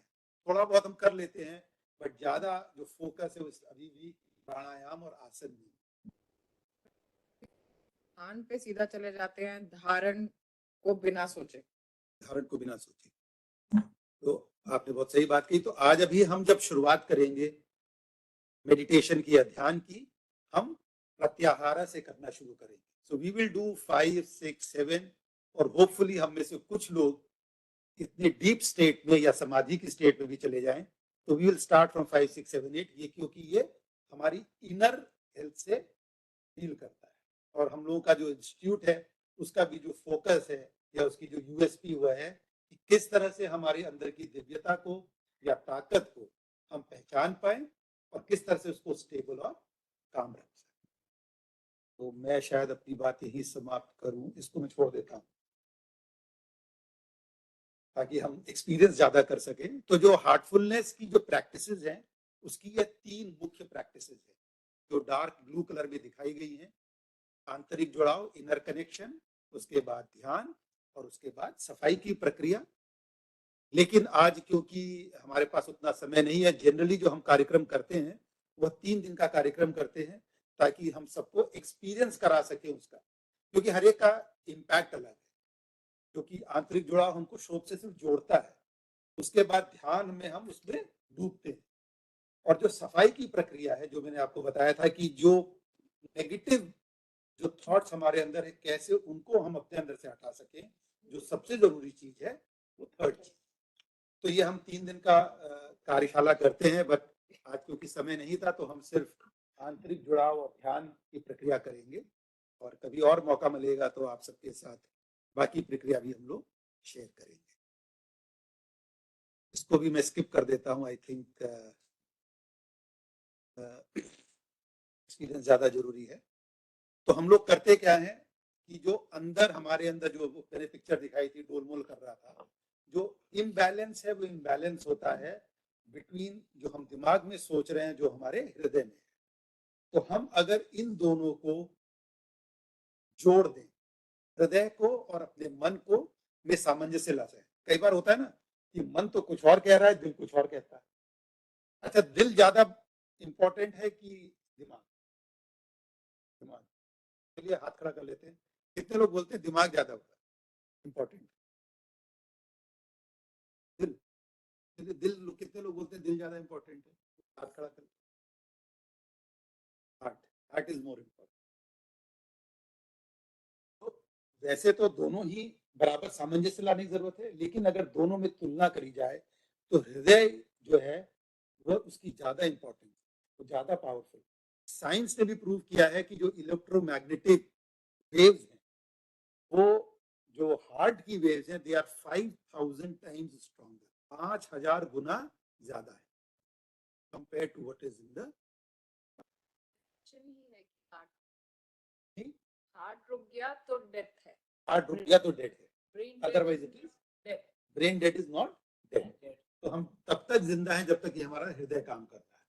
थोड़ा बहुत हम कर लेते हैं, बट ज्यादा जो फोकस है उस अभी भी प्राणायाम और आसन में। ध्यान पे सीधा चले जाते हैं, धारण को बिना सोचे। धारण को बिना सोचे। तो आपने बहुत सही बात कही। तो आज अभी हम जब शुरुआत करेंगे मेडिटेशन की या ध्यान की, हम प्रत्याहार से करना शुरू करेंगे। सो वी विल डू 5, 6, 7 और होपफुली हम में से कुछ लोग इतने डीप स्टेट में या समाधि की स्टेट में भी चले जाएं। तो वी विल स्टार्ट फ्रॉम 5, 6, 7, 8। ये क्योंकि ये हमारी इनर हेल्थ से डील करता है, और हम लोगों का जो इंस्टीट्यूट है उसका भी जो फोकस है या उसकी जो यूएसपी हुआ है कि किस तरह से हमारे अंदर की दिव्यता को या ताकत को हम पहचान पाए और किस तरह से उसको स्टेबल और काम रख सकें। तो मैं शायद अपनी बात यही समाप्त करूं, इसको मैं छोड़ देता हूं ताकि हम एक्सपीरियंस ज्यादा कर सकें। तो जो हार्टफुलनेस की जो प्रैक्टिसेस हैं उसकी ये 3 मुख्य प्रैक्टिसेस हैं जो डार्क ब्लू कलर में दिखाई गई हैं। आंतरिक जुड़ाव, इनर कनेक्शन, उसके बाद ध्यान और उसके बाद सफाई की प्रक्रिया। लेकिन आज क्योंकि हमारे पास उतना समय नहीं है, जनरली जो हम कार्यक्रम करते हैं वह 3 दिन का कार्यक्रम करते हैं ताकि हम सबको एक्सपीरियंस करा सके उसका, क्योंकि हर एक का इम्पैक्ट अलग है। क्योंकि आंतरिक जुड़ाव हमको शोध से सिर्फ जोड़ता है, उसके बाद ध्यान में हम उसमें डूबते हैं, और जो सफाई की प्रक्रिया है जो मैंने आपको बताया था कि जो नेगेटिव जो थॉट्स हमारे अंदर है कैसे उनको हम अपने अंदर से हटा सकें, जो सबसे जरूरी चीज है वो थर्ड चीज। तो ये हम 3 दिन का कार्यशाला करते हैं, बट आज क्योंकि समय नहीं था तो हम सिर्फ आंतरिक जुड़ाव और ध्यान की प्रक्रिया करेंगे, और कभी और मौका मिलेगा तो आप सबके साथ बाकी प्रक्रिया भी हम लोग शेयर करेंगे। इसको भी मैं स्किप कर देता हूं। आई थिंक एक्सपीरियंस ज्यादा जरूरी है। तो हम लोग करते क्या है कि जो अंदर हमारे अंदर जो मैंने पिक्चर दिखाई थी, डोलमोल कर रहा था, जो इम्बैलेंस है वो इम्बैलेंस होता है बिटवीन जो हम दिमाग में सोच रहे हैं जो हमारे हृदय में है। तो हम अगर इन दोनों को जोड़ दें, हृदय को और अपने मन को में सामंजस्य ला सकें। कई बार होता है ना कि मन तो कुछ और कह रहा है, दिल कुछ और कहता है। अच्छा, दिल ज्यादा इंपॉर्टेंट है कि दिमाग? दिमाग। चलिए हाथ खड़ा कर लेते हैं। कितने लोग बोलते हैं दिमाग ज्यादा होता है इंपॉर्टेंट? दिल। दिल कितने लोग बोलते हैं दिल ज्यादा इंपॉर्टेंट है? हाथ खड़ा कर। Heart. Heart is more important. तो वैसे तो दोनों ही बराबर सामंजस्य लाने की जरूरत है, लेकिन अगर दोनों में तुलना करी जाए तो हृदय जो है वह उसकी ज्यादा इंपॉर्टेंट, वो ज्यादा पावरफुल। साइंस ने भी प्रूव किया है कि जो इलेक्ट्रोमैग्नेटिक वेव्स हैं वो जो हार्ट की वेव्स हैं दे आर 5000 टाइम्स स्ट्रॉन्गर, 5000 गुना ज्यादा है compare to what is in the. Heart रुक गया तो डेथ है, हार्ट रुक गया तो डेड है, brain otherwise it is brain dead is not dead. तो हम तब तक जिंदा हैं जब तक ये हमारा हृदय काम करता है।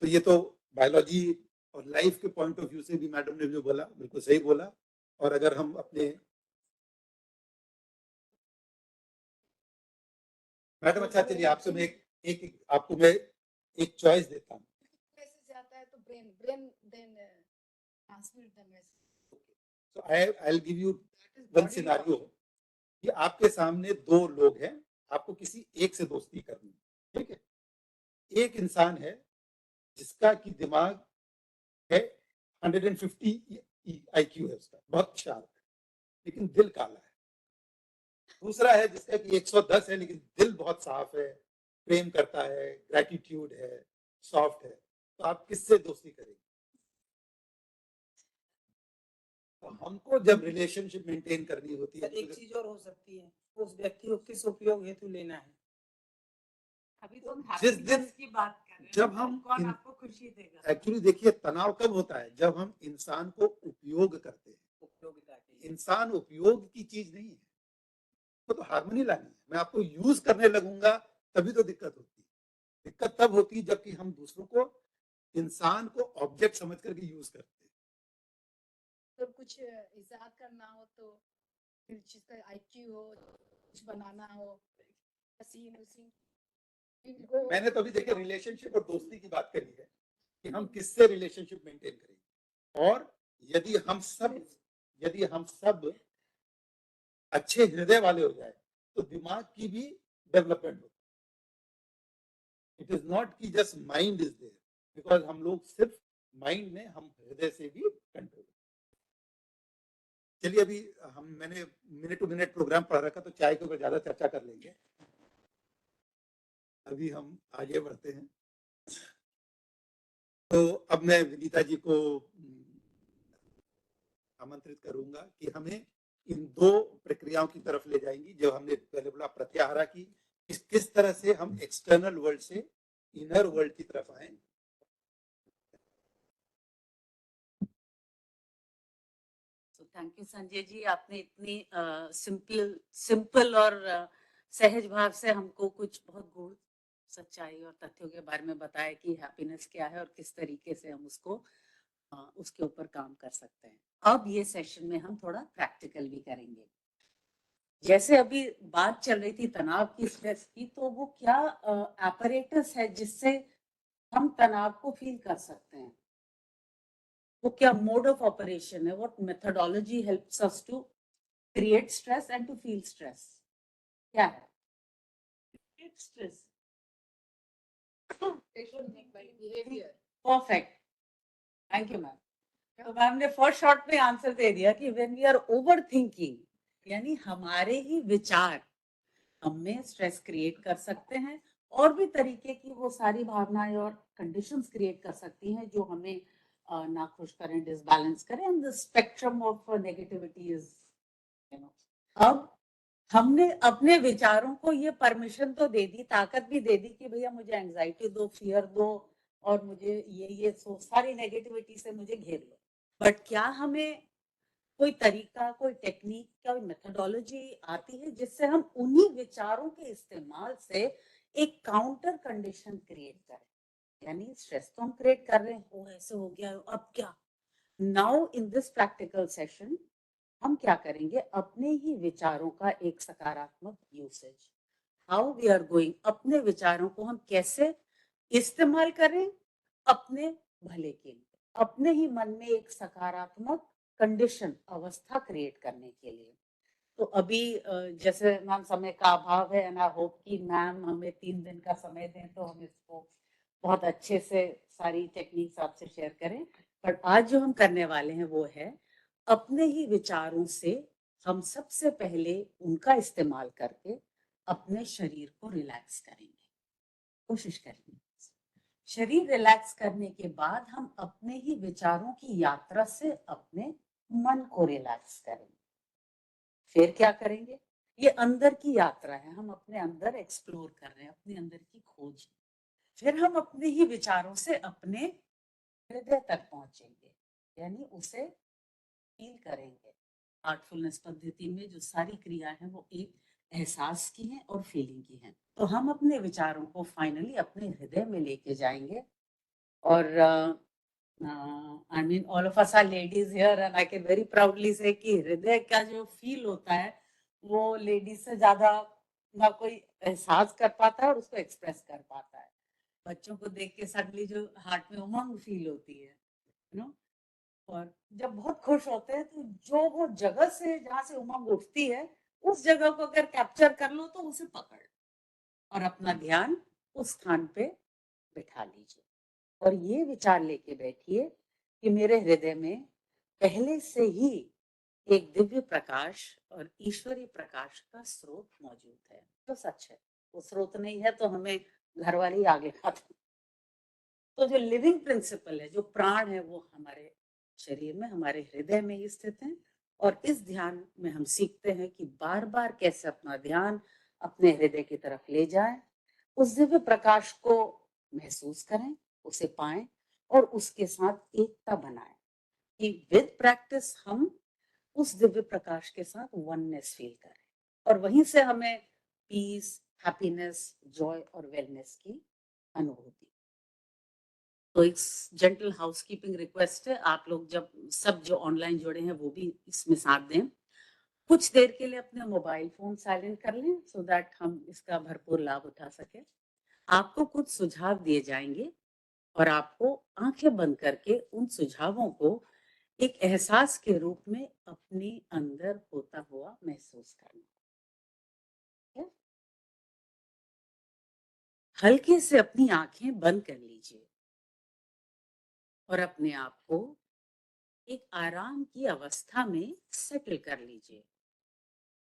तो ये तो बायोलॉजी और लाइफ के पॉइंट ऑफ व्यू से भी मैडम ने जो बोला बिल्कुल सही बोला। और अगर हम अपने मैडम, अच्छा चलिए आपसे मैं एक आपको मैं एक चॉइस देता हूँ। जाता है तो brain brain then transmit the message. So I'll give you one scenario कि आपके सामने 2 लोग हैं, आपको किसी एक से दोस्ती करनी है, ठीक है? एक इंसान है जिसका की दिमाग है 150 IQ है उसका, बहुत शार्प है, लेकिन दिल काला है। दूसरा है जिसका कि 110 है लेकिन दिल बहुत साफ है, प्रेम करता है, ग्रेटिट्यूड है, सॉफ्ट है। तो आप किससे दोस्ती करेंगे? तो हमको जब रिलेशनशिप मेंटेन करनी होती है, एक चीज और हो सकती है, उस व्यक्ति को किस उपयोग हेतु लेना है। अभी तो जिस दिन की बात कर रहे हैं, जब हम कौन आपको खुशी देगा? एक्चुअली देखिए तनाव कब होता है? जब हम इंसान को उपयोग करते हैं। उपयोगिता के इंसान उपयोग की चीज नहीं है, वो तो हार्मनी लानी है। मैं आपको यूज करने लगूंगा तभी तो दिक्कत होती है। दिक्कत तब होती है जबकि हम दूसरों को, इंसान को ऑब्जेक्ट समझ करके यूज करते हैं। तो कुछ इजाद करना हो तो फिर जिसका IQ हो कुछ बनाना हो सीन उसी मैंने तो अभी देखिए रिलेशनशिप और दोस्ती की बात करी है कि हम किससे रिलेशनशिप मेंटेन करेंगे, और यदि हम सब अच्छे हृदय वाले हो जाए तो दिमाग की भी डेवलपमेंट हो। इट इज नॉट कि just mind is there, because हम लोग सिर्फ माइंड में, हम हृदय से भी कंट्रोल। चलिए अभी मैंने मिनट टू मिनट प्रोग्राम पढ़ रखा, तो चाय के ऊपर ज्यादा चर्चा कर लेंगे। अभी हम आगे बढ़ते हैं। तो अब मैं विनीता जी को आमंत्रित करूंगा कि हमें इन दो प्रक्रियाओं की तरफ ले जाएंगी, जो हमने पहले बोला प्रत्याहारा की, किस तरह से हम एक्सटर्नल वर्ल्ड से इनर वर्ल्ड की तरफ आए। थैंक यू संजय जी, आपने इतनी सिंपल और सहज भाव से हमको कुछ बहुत गूढ़ सच्चाई और तथ्यों के बारे में बताया कि हैप्पीनेस क्या है और किस तरीके से हम उसके ऊपर काम कर सकते हैं। अब ये सेशन में हम थोड़ा प्रैक्टिकल भी करेंगे। जैसे अभी बात चल रही थी तनाव की, स्ट्रेस की, तो वो क्या apparatus है जिससे हम तनाव को फील कर सकते हैं? वो क्या मोड ऑफ ऑपरेशन है? What methodology helps us to create stress and to feel stress? क्या है stress? behavior. Perfect, thank you ma'am. तो मैम ने फर्स्ट शॉट में आंसर दे दिया कि when we are over thinking, यानी हमारे ही विचार हमें स्ट्रेस क्रिएट कर सकते हैं, और भी तरीके की वो सारी भावनाएं और कंडीशंस क्रिएट कर सकती हैं जो हमें नाखुश करें, डिसबैलेंस करें, and the spectrum of negativity is, अब हमने अपने विचारों को ये परमिशन तो दे दी, ताकत भी दे दी कि भैया मुझे एंजाइटी दो, फियर दो, और मुझे ये सारी नेगेटिविटी से मुझे घेर लो। बट क्या हमें कोई तरीका, कोई टेक्निक, कोई मेथोडोलॉजी आती है जिससे हम उन्हीं विचारों के इस्तेमाल से एक काउंटर कंडीशन क्रिएट करें? यानी स्ट्रेस तो हम क्रिएट कर रहे हैं, ओ ऐसे हो गया, अब क्या? Now in this practical session हम क्या करेंगे, अपने ही विचारों का एक सकारात्मक usage, how we are going, अपने विचारों को हम कैसे इस्तेमाल करें अपने भले के लिए, अपने ही मन में एक सकारात्मक कंडीशन, अवस्था क्रिएट करने के लिए। तो अभी जैसे मैम समय का अभाव है, एंड आई होप कि मैम हमें 3 दिन का समय दें तो हम इसको बहुत अच्छे से सारी टेक्निक्स आपसे शेयर करें। पर आज जो हम करने वाले हैं वो है, अपने ही विचारों से हम सबसे पहले उनका इस्तेमाल करके अपने शरीर को रिलैक्स करेंगे, कोशिश करेंगे। शरीर रिलैक्स करने के बाद हम अपने ही विचारों की यात्रा से अपने मन को रिलैक्स करेंगे। फिर क्या करेंगे, ये अंदर की यात्रा है, हम अपने अंदर एक्सप्लोर कर रहे हैं, अपने अंदर की खोज। फिर हम अपने ही विचारों से अपने हृदय तक पहुंचेंगे, यानी उसे फील करेंगे। हार्टफुलनेस पद्धति में जो सारी क्रियाएं हैं वो एक एहसास की हैं और फीलिंग की हैं। तो हम अपने विचारों को फाइनली अपने हृदय में लेके जाएंगे। और I mean all of us are ladies here, and I can very proudly say कि हृदय का जो फील होता है वो लेडीज से ज्यादा ना कोई एहसास कर पाता है और उसको एक्सप्रेस कर पाता है। बच्चों को देख के सडनली जो हार्ट में उमंग फील होती है, यू नो, और जब बहुत खुश होते हैं तो जो वो जगह से जहाँ से उमंग उठती है, उस जगह को अगर कैप्चर कर लो तो उसे पकड़ और अपना ध्यान उस स्थान पे बिठा लीजिए, और ये विचार लेके बैठिए कि मेरे हृदय में पहले से ही एक दिव्य प्रकाश और ईश्वरीय प्रकाश का स्रोत मौजूद है। तो सच है, वो स्रोत नहीं है तो हमें घर वाले ही आगे खाते। तो जो लिविंग प्रिंसिपल है, जो प्राण है, वो हमारे शरीर में, हमारे हृदय में ही स्थित है। और इस ध्यान में हम सीखते हैं कि बार बार कैसे अपना ध्यान अपने हृदय की तरफ ले जाएं, उस दिव्य प्रकाश को महसूस करें, उसे पाएं और उसके साथ एकता बनाएं, कि विद प्रैक्टिस हम उस दिव्य प्रकाश के साथ वननेस फील करें, और वहीं से हमें पीस, हैप्पीनेस, जॉय और वेलनेस की अनुभूति तो एक जेंटल हाउसकीपिंग रिक्वेस्ट है, आप लोग जब सब जो ऑनलाइन जुड़े हैं वो भी इसमें साथ दें। कुछ देर के लिए अपने मोबाइल फोन साइलेंट कर लें सो दैट हम इसका भरपूर लाभ उठा सकें। आपको कुछ सुझाव दिए जाएंगे और आपको आंखें बंद करके उन सुझावों को एक एहसास के रूप में अपने अंदर होता हुआ महसूस करना है। हल्के से अपनी आंखें बंद कर लीजिए और अपने आप को एक आराम की अवस्था में सेटल कर लीजिए।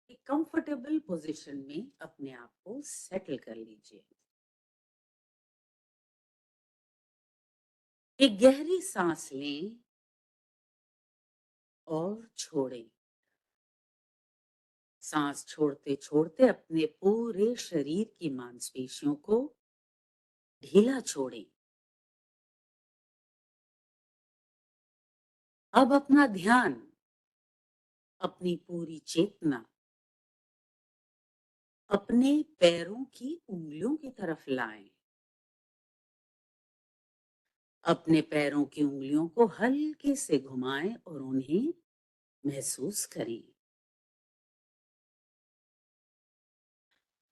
एक कंफर्टेबल पोजीशन में अपने आप को सेटल कर लीजिए। एक गहरी सांस लें और छोड़ें। सांस छोड़ते छोड़ते अपने पूरे शरीर की मांसपेशियों को ढीला छोड़ें। अब अपना ध्यान, अपनी पूरी चेतना अपने पैरों की उंगलियों की तरफ लाएं। अपने पैरों की उंगलियों को हल्के से घुमाएं और उन्हें महसूस करें।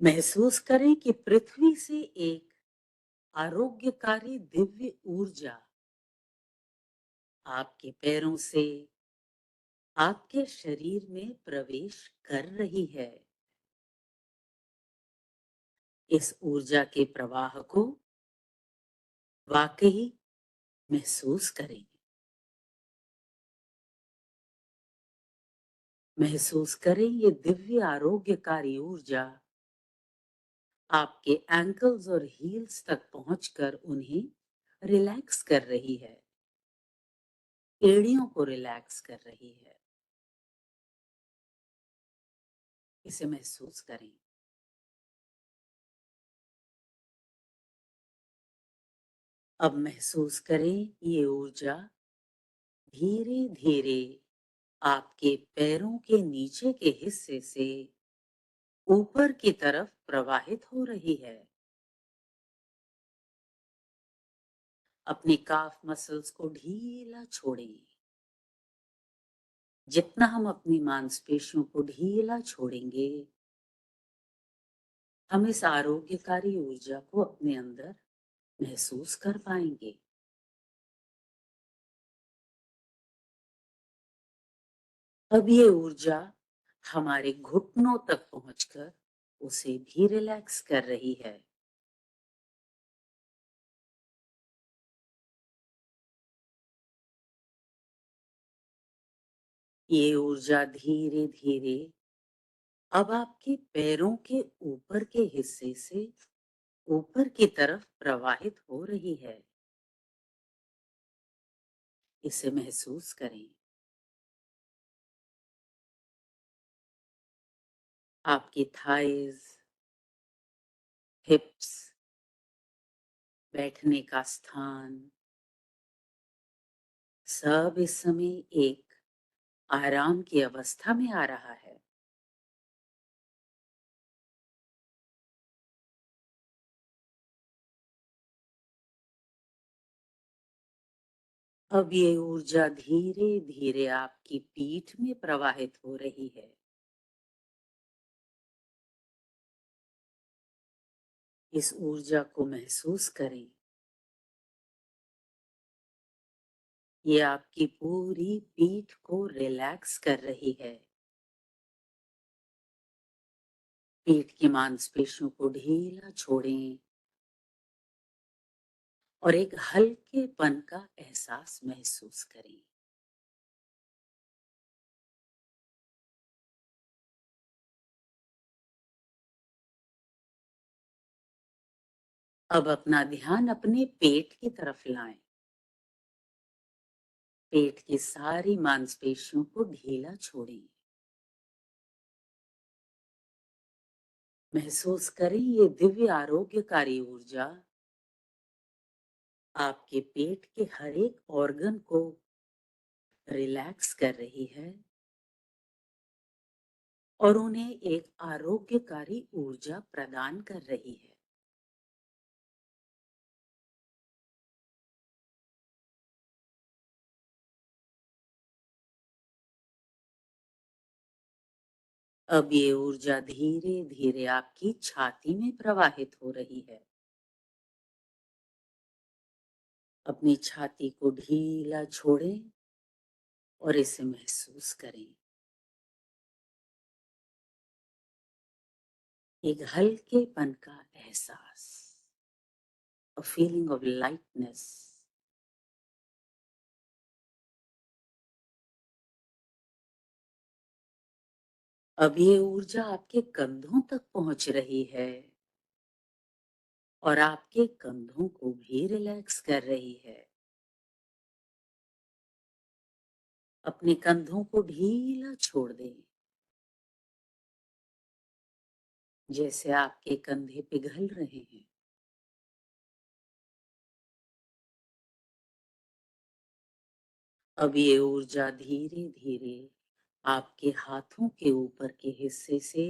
महसूस करें कि पृथ्वी से एक आरोग्यकारी दिव्य ऊर्जा आपके पैरों से आपके शरीर में प्रवेश कर रही है। इस ऊर्जा के प्रवाह को वाकई महसूस करें। महसूस करें ये दिव्य आरोग्यकारी ऊर्जा आपके एंकल्स और हील्स तक पहुंचकर उन्हें रिलैक्स कर रही है। एड़ियों को रिलैक्स कर रही है। इसे महसूस करें। अब महसूस करें ये ऊर्जा धीरे धीरे आपके पैरों के नीचे के हिस्से से ऊपर की तरफ प्रवाहित हो रही है। अपनी काफ मसल्स को ढीला छोड़ें। जितना हम अपनी मांसपेशियों को ढीला छोड़ेंगे, हम इस आरोग्यकारी ऊर्जा को अपने अंदर महसूस कर पाएंगे। अब ये ऊर्जा हमारे घुटनों तक पहुंचकर उसे भी रिलैक्स कर रही है। ये ऊर्जा धीरे धीरे अब आपके पैरों के ऊपर के हिस्से से ऊपर की तरफ प्रवाहित हो रही है। इसे महसूस करें। आपकी थाइज, हिप्स, बैठने का स्थान सब इस समय एक आराम की अवस्था में आ रहा है। अब ये ऊर्जा धीरे धीरे आपकी पीठ में प्रवाहित हो रही है। इस ऊर्जा को महसूस करें। ये आपकी पूरी पीठ को रिलैक्स कर रही है। पीठ की मांसपेशियों को ढीला छोड़ें और एक हल्केपन का एहसास महसूस करें। अब अपना ध्यान अपने पेट की तरफ लाएं। पेट की सारी मांसपेशियों को ढीला छोड़ें। महसूस करें ये दिव्य आरोग्यकारी ऊर्जा आपके पेट के हर एक ऑर्गन को रिलैक्स कर रही है और उन्हें एक आरोग्यकारी ऊर्जा प्रदान कर रही है। अब ये ऊर्जा धीरे धीरे आपकी छाती में प्रवाहित हो रही है। अपनी छाती को ढीला छोड़ें और इसे महसूस करें। एक हल्केपन का एहसास, a feeling of lightness. अब ये ऊर्जा आपके कंधों तक पहुंच रही है और आपके कंधों को भी रिलैक्स कर रही है। अपने कंधों को ढीला छोड़ दें, जैसे आपके कंधे पिघल रहे हैं। अब ये ऊर्जा धीरे धीरे आपके हाथों के ऊपर के हिस्से से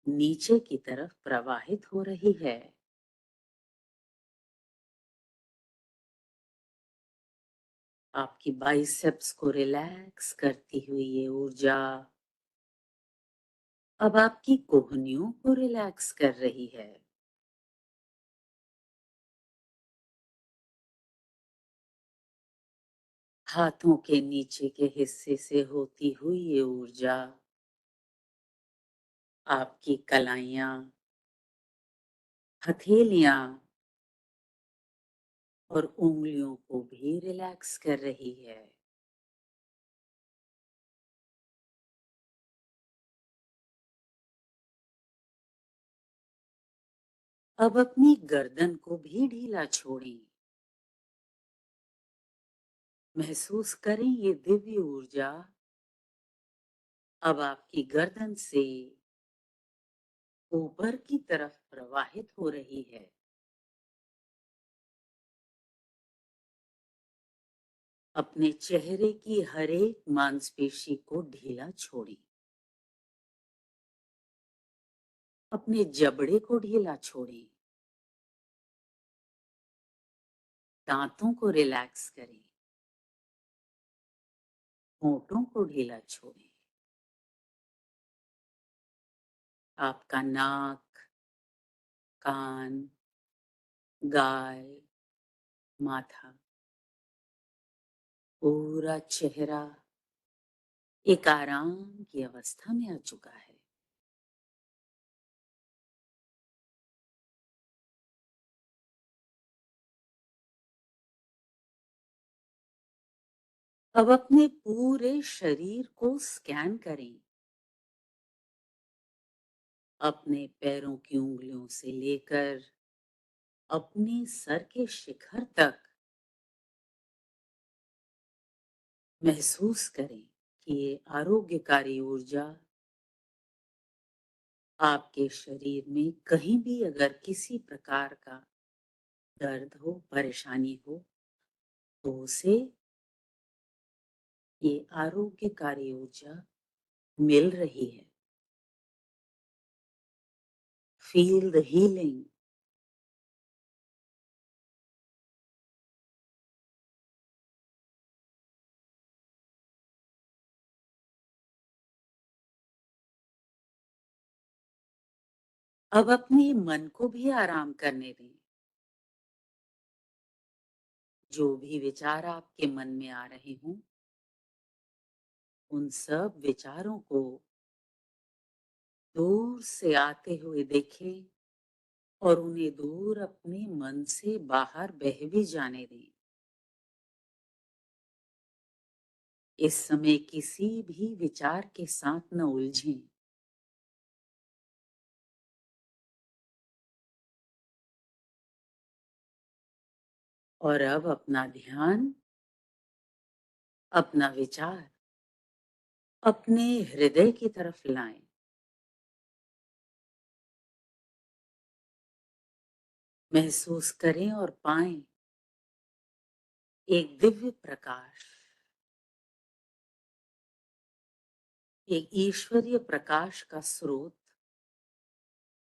नीचे की तरफ प्रवाहित हो रही है। आपकी बाइसेप्स को रिलैक्स करती हुई ये ऊर्जा अब आपकी कोहनियों को रिलैक्स कर रही है। हाथों के नीचे के हिस्से से होती हुई ये ऊर्जा आपकी कलाइयां, हथेलियां और उंगलियों को भी रिलैक्स कर रही है। अब अपनी गर्दन को भी ढीला छोड़ें। महसूस करें ये दिव्य ऊर्जा अब आपकी गर्दन से ऊपर की तरफ प्रवाहित हो रही है। अपने चेहरे की हर एक मांसपेशी को ढीला छोड़ें। अपने जबड़े को ढीला छोड़ें। दांतों को रिलैक्स करें। होंठों को ढीला छोड़ें। आपका नाक, कान, गाल, माथा, पूरा चेहरा एक आराम की अवस्था में आ चुका है। अब अपने पूरे शरीर को स्कैन करें। अपने पैरों की उंगलियों से लेकर अपने सर के शिखर तक महसूस करें कि ये आरोग्यकारी ऊर्जा आपके शरीर में कहीं भी अगर किसी प्रकार का दर्द हो, परेशानी हो, तो उसे ये आरोग्यकारी ऊर्जा मिल रही है। Feel the healing. अब अपने मन को भी आराम करने दें। जो भी विचार आपके मन में आ रहे हों, उन सब विचारों को दूर से आते हुए देखें और उन्हें दूर अपने मन से बाहर बह भी जाने दें। इस समय किसी भी विचार के साथ न उलझें। और अब अपना ध्यान, अपना विचार अपने हृदय की तरफ लाएं। महसूस करें और पाएं एक दिव्य प्रकाश, एक ईश्वरीय प्रकाश का स्रोत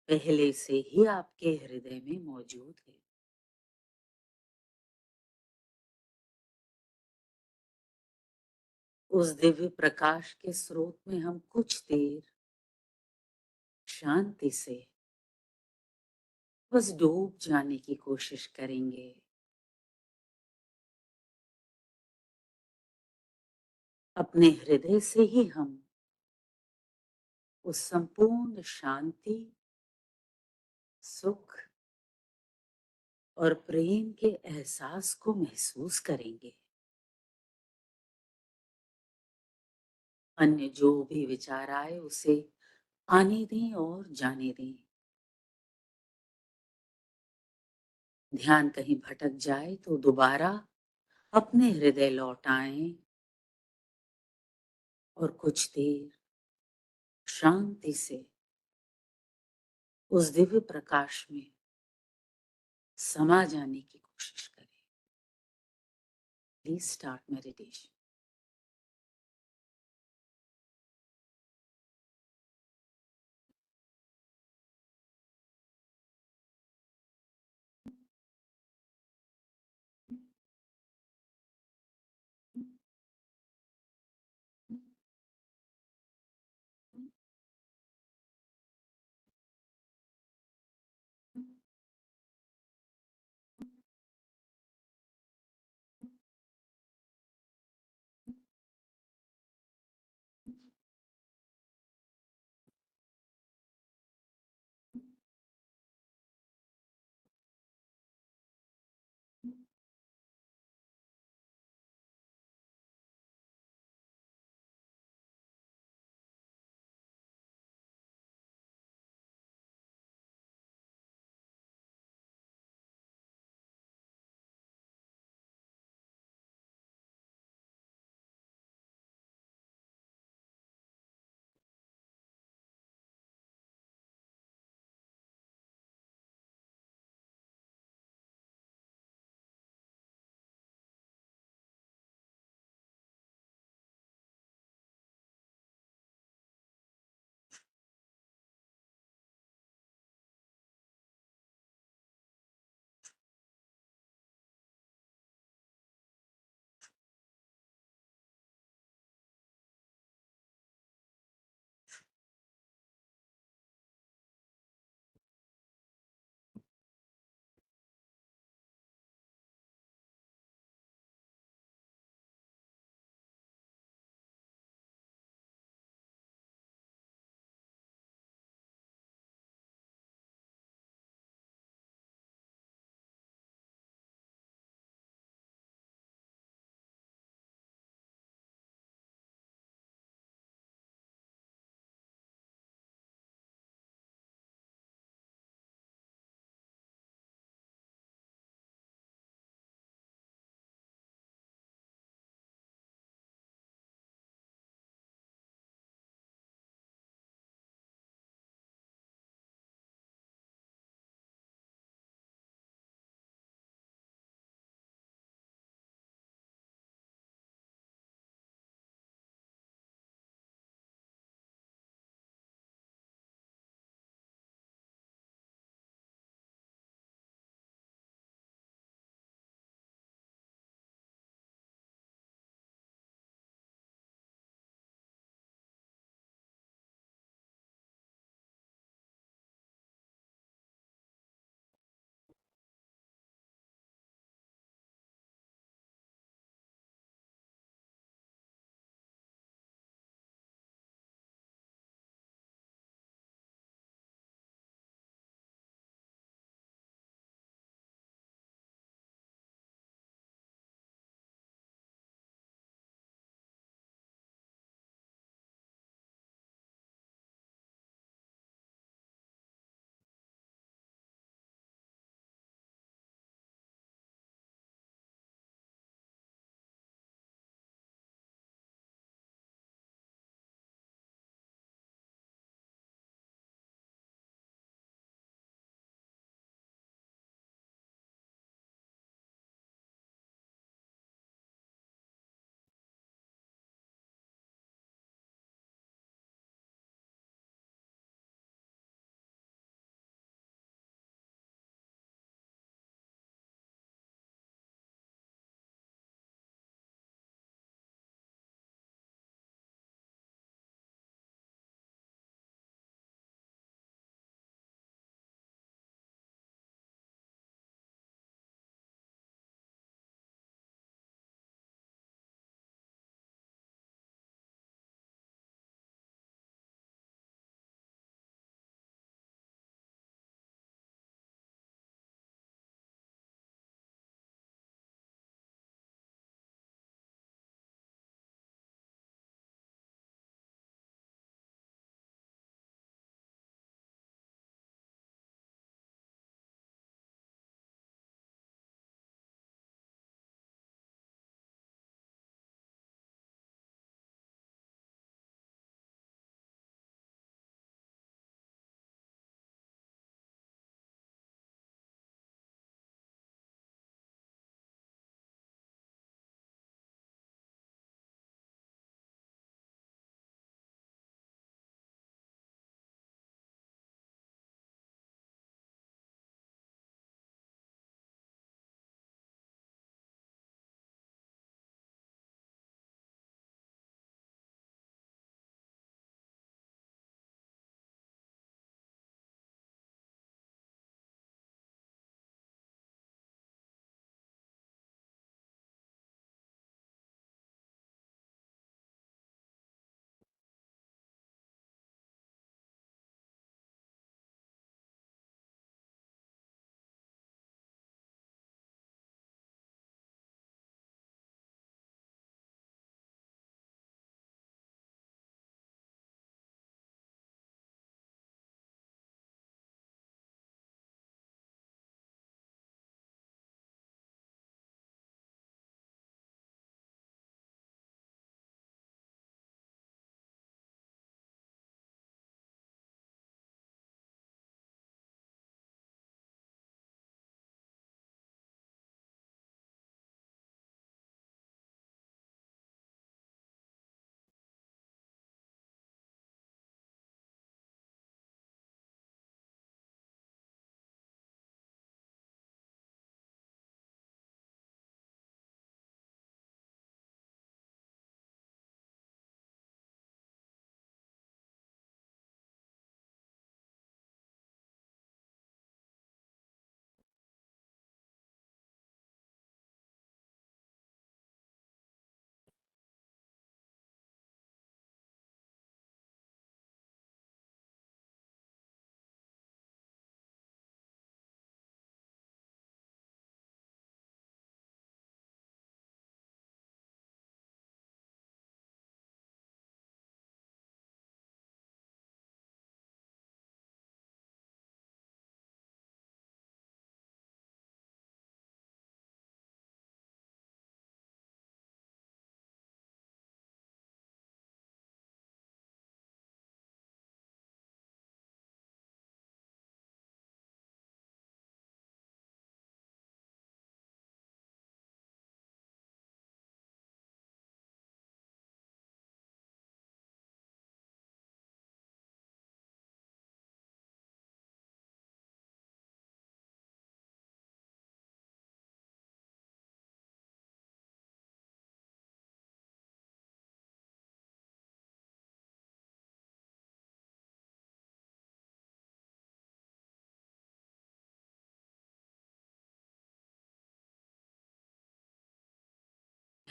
पहले से ही आपके हृदय में मौजूद है। उस दिव्य प्रकाश के स्रोत में हम कुछ देर शांति से बस डूब जाने की कोशिश करेंगे। अपने हृदय से ही हम उस संपूर्ण शांति, सुख और प्रेम के एहसास को महसूस करेंगे। अन्य जो भी विचार आए उसे आने दें और जाने दें। ध्यान कहीं भटक जाए तो दोबारा अपने हृदय लौट आएं और कुछ देर शांति से उस दिव्य प्रकाश में समा जाने की कोशिश करें। Please start meditation.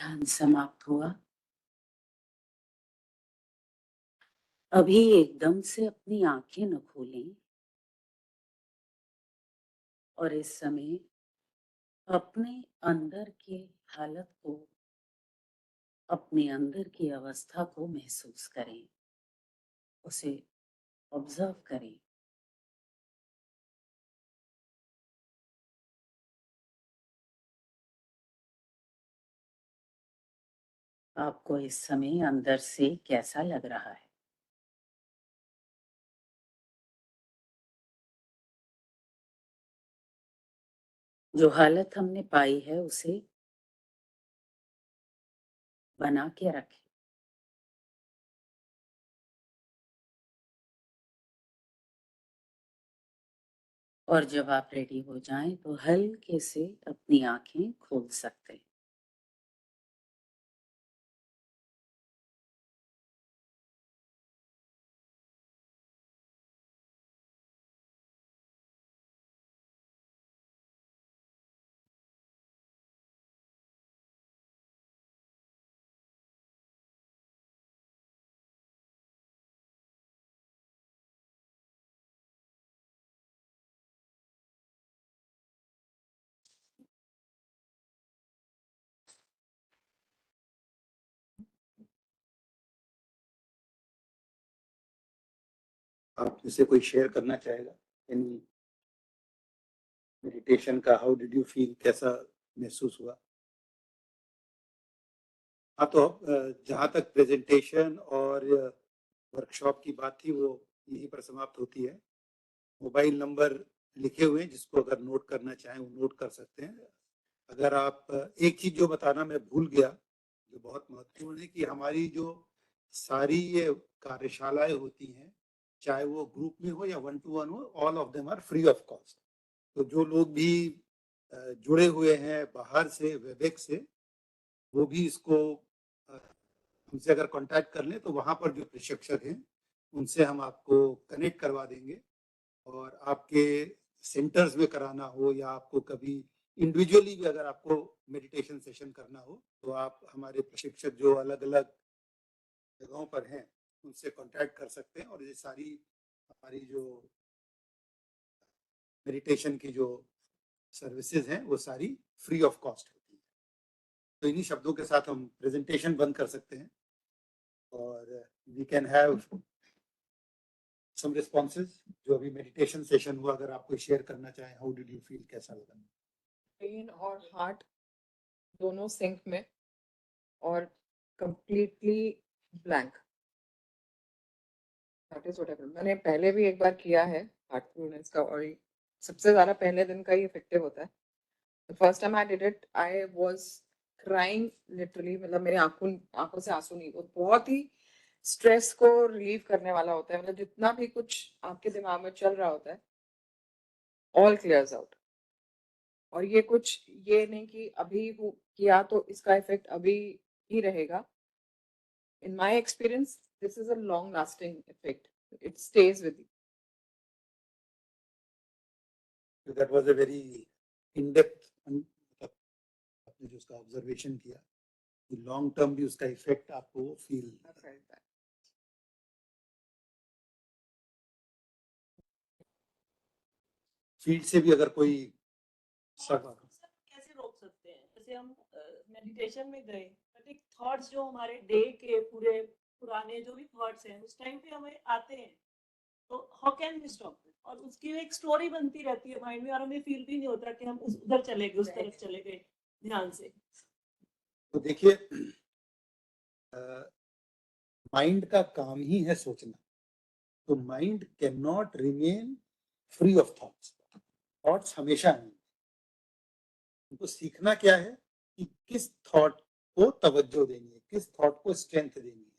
ध्यान समाप्त हुआ। अभी एकदम से अपनी आंखें न खोलें और इस समय अपने अंदर के हालत को, अपने अंदर की अवस्था को महसूस करें, उसे ऑब्जर्व करें। आपको इस समय अंदर से कैसा लग रहा है? जो हालत हमने पाई है उसे बना के रखें। और जब आप रेडी हो जाएं तो हल्के से अपनी आंखें खोल सकते हैं। आप जिसे कोई शेयर करना चाहेगा एनी मेडिटेशन का, हाउ डिड यू फील, कैसा महसूस हुआ? हाँ, तो जहाँ तक प्रेजेंटेशन और वर्कशॉप की बात थी वो यहीं पर समाप्त होती है। मोबाइल नंबर लिखे हुए हैं, जिसको अगर नोट करना चाहें वो नोट कर सकते हैं। अगर आप एक चीज जो बताना मैं भूल गया, जो बहुत महत्वपूर्ण है, कि हमारी जो सारी ये कार्यशालाएं होती हैं, चाहे वो ग्रुप में हो या 1 to 1 हो, all of them are free of cost. तो जो लोग भी जुड़े हुए हैं बाहर से, वेबएक्स से, वो भी इसको हमसे अगर कांटेक्ट कर लें तो वहाँ पर जो प्रशिक्षक हैं उनसे हम आपको कनेक्ट करवा देंगे। और आपके सेंटर्स में कराना हो या आपको कभी इंडिविजुअली भी अगर आपको मेडिटेशन सेशन करना हो, तो आप हमारे प्रशिक्षक जो अलग-अलग जगहों पर हैं उनसे कांटेक्ट कर सकते हैं। और ये सारी हमारी जो मेडिटेशन की जो सर्विसेज हैं वो सारी फ्री ऑफ कॉस्ट होती है। तो इन्हीं शब्दों के साथ हम प्रेजेंटेशन बंद कर सकते हैं और we can have some responses. जो अभी मेडिटेशन सेशन हुआ, अगर आप कोई शेयर करना चाहें, हाउ डिड यू फील, कैसा लगा? ब्रेन और हार्ट दोनों सिंक में और completely blank. That is what मैंने पहले भी एक बार किया है हार्टफुलनेस का, और ये सबसे ज्यादा पहले दिन का ही इफेक्टिव होता है। The first time I did it I was crying literally, मतलब मेरे आंखों से आंसू नहीं, वो बहुत ही स्ट्रेस को रिलीव करने वाला होता है। मतलब जितना भी कुछ आपके दिमाग में चल रहा होता है, ऑल क्लियर्स आउट। और ये कुछ ये नहीं कि अभी किया तो इसका इफेक्ट अभी ही रहेगा। In my experience, this is a long lasting effect. It stays with you. So that was a very in depth, आपने जो उसका ऑब्जर्वेशन किया, लॉन्ग टर्म भी उसका इफेक्ट आपको feel. I've felt that. Field से भी अगर कोई सब कैसे रोक सकते हैं? जैसे हम मेडिटेशन में गए, बट एक थॉट्स जो हमारे डे के पूरे पुराने जो भी थॉट्स हैं उस टाइम पे हमें आते हैं, तो हाउ कैन वी स्टॉप? और उसकी एक स्टोरी बनती रहती है माइंड में और हमें फील भी नहीं होता कि हम उधर चले गए, उस तरफ चले गए ध्यान से। तो देखिए, माइंड का काम ही है सोचना, तो mind can not remain free of thoughts. Thoughts हमेशा नहीं। उनको सीखना क्या है कि किस थॉट को तवज्जो देनी है, किस थॉट को स्ट्रेंथ देनी है,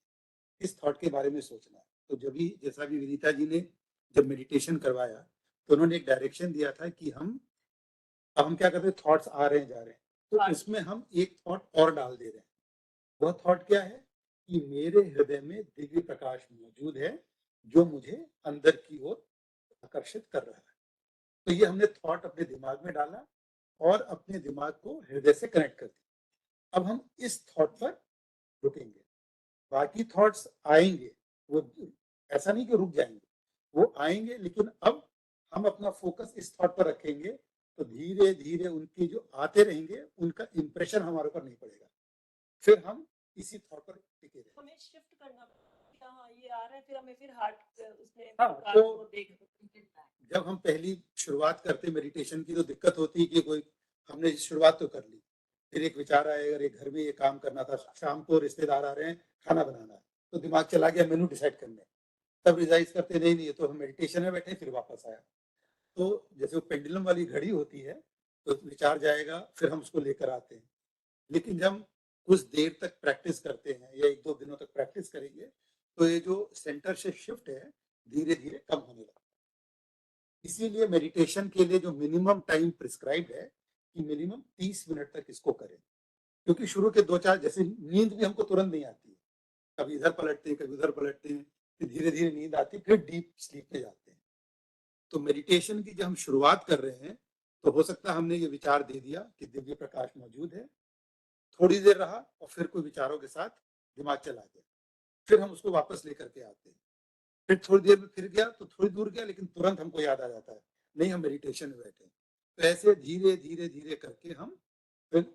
किस थॉट के बारे में सोचना है। तो जब भी, जैसा भी विनीता जी ने जब मेडिटेशन करवाया, तो उन्होंने एक डायरेक्शन दिया था कि अब हम क्या करते हैं, थॉट्स आ रहे हैं जा रहे हैं, तो इसमें हम एक थॉट और डाल दे रहे हैं। वह थॉट क्या है कि मेरे हृदय में दिव्य प्रकाश मौजूद है जो मुझे अंदर की ओर आकर्षित कर रहा है। तो ये हमने थॉट अपने दिमाग में डाला और अपने दिमाग को हृदय से कनेक्ट कर दिया। अब हम इस थॉट पर रुकेंगे, बाकी थॉट्स आएंगे, वो ऐसा नहीं कि रुक जाएंगे, वो आएंगे, लेकिन अब हम अपना फोकस इस थॉट पर रखेंगे तो धीरे धीरे उनके जो आते रहेंगे उनका इंप्रेशन हमारे ऊपर नहीं पड़ेगा, फिर हम इसी थॉट पर टिके रहेंगे। हमें शिफ्ट करना पड़ेगा, हाँ ये आ रहा है, फिर हमें फिर हार्ट उसमें हाँ, कार्ड तो को देख जब हम पहली शुरुआत करते मेडिटेशन की तो दिक्कत होती है कि कोई हमने शुरुआत तो कर ली, फिर एक विचार आएगा, अरे घर में ये काम करना था, शाम को रिश्तेदार आ रहे हैं, खाना बनाना है, तो दिमाग चला गया मेनू डिसाइड करने, तब रियलाइज करते नहीं नहीं ये तो हम मेडिटेशन में बैठे, फिर वापस आया। तो जैसे वो पेंडुलम वाली घड़ी होती है, तो विचार जाएगा, फिर हम उसको लेकर आते हैं, लेकिन जब हम कुछ देर तक प्रैक्टिस करते हैं या 1-2 दिनों तक प्रैक्टिस करेंगे तो ये जो सेंटर से शिफ्ट है धीरे धीरे कम होने लगता है। इसीलिए मेडिटेशन के लिए जो मिनिमम टाइम प्रिस्क्राइब्ड है कि मिनिमम 30 मिनट तक इसको करें, क्योंकि शुरू के 2-4 जैसे नींद भी हमको तुरंत नहीं आती है, कभी इधर पलटते हैं, कभी उधर पलटते हैं, फिर धीरे धीरे नींद आती है, फिर डीप स्लीप में जाते हैं। तो मेडिटेशन की जब हम शुरुआत कर रहे हैं तो हो सकता है हमने ये विचार दे दिया कि दिव्य प्रकाश मौजूद है, थोड़ी देर रहा और फिर कोई विचारों के साथ दिमाग चला गया, फिर हम उसको वापस लेकर के आते हैं, फिर थोड़ी देर में फिर गया तो थोड़ी दूर गया, लेकिन तुरंत हमको याद आ जाता है नहीं हम मेडिटेशन में बैठे। तो ऐसे धीरे धीरे धीरे करके हम फिर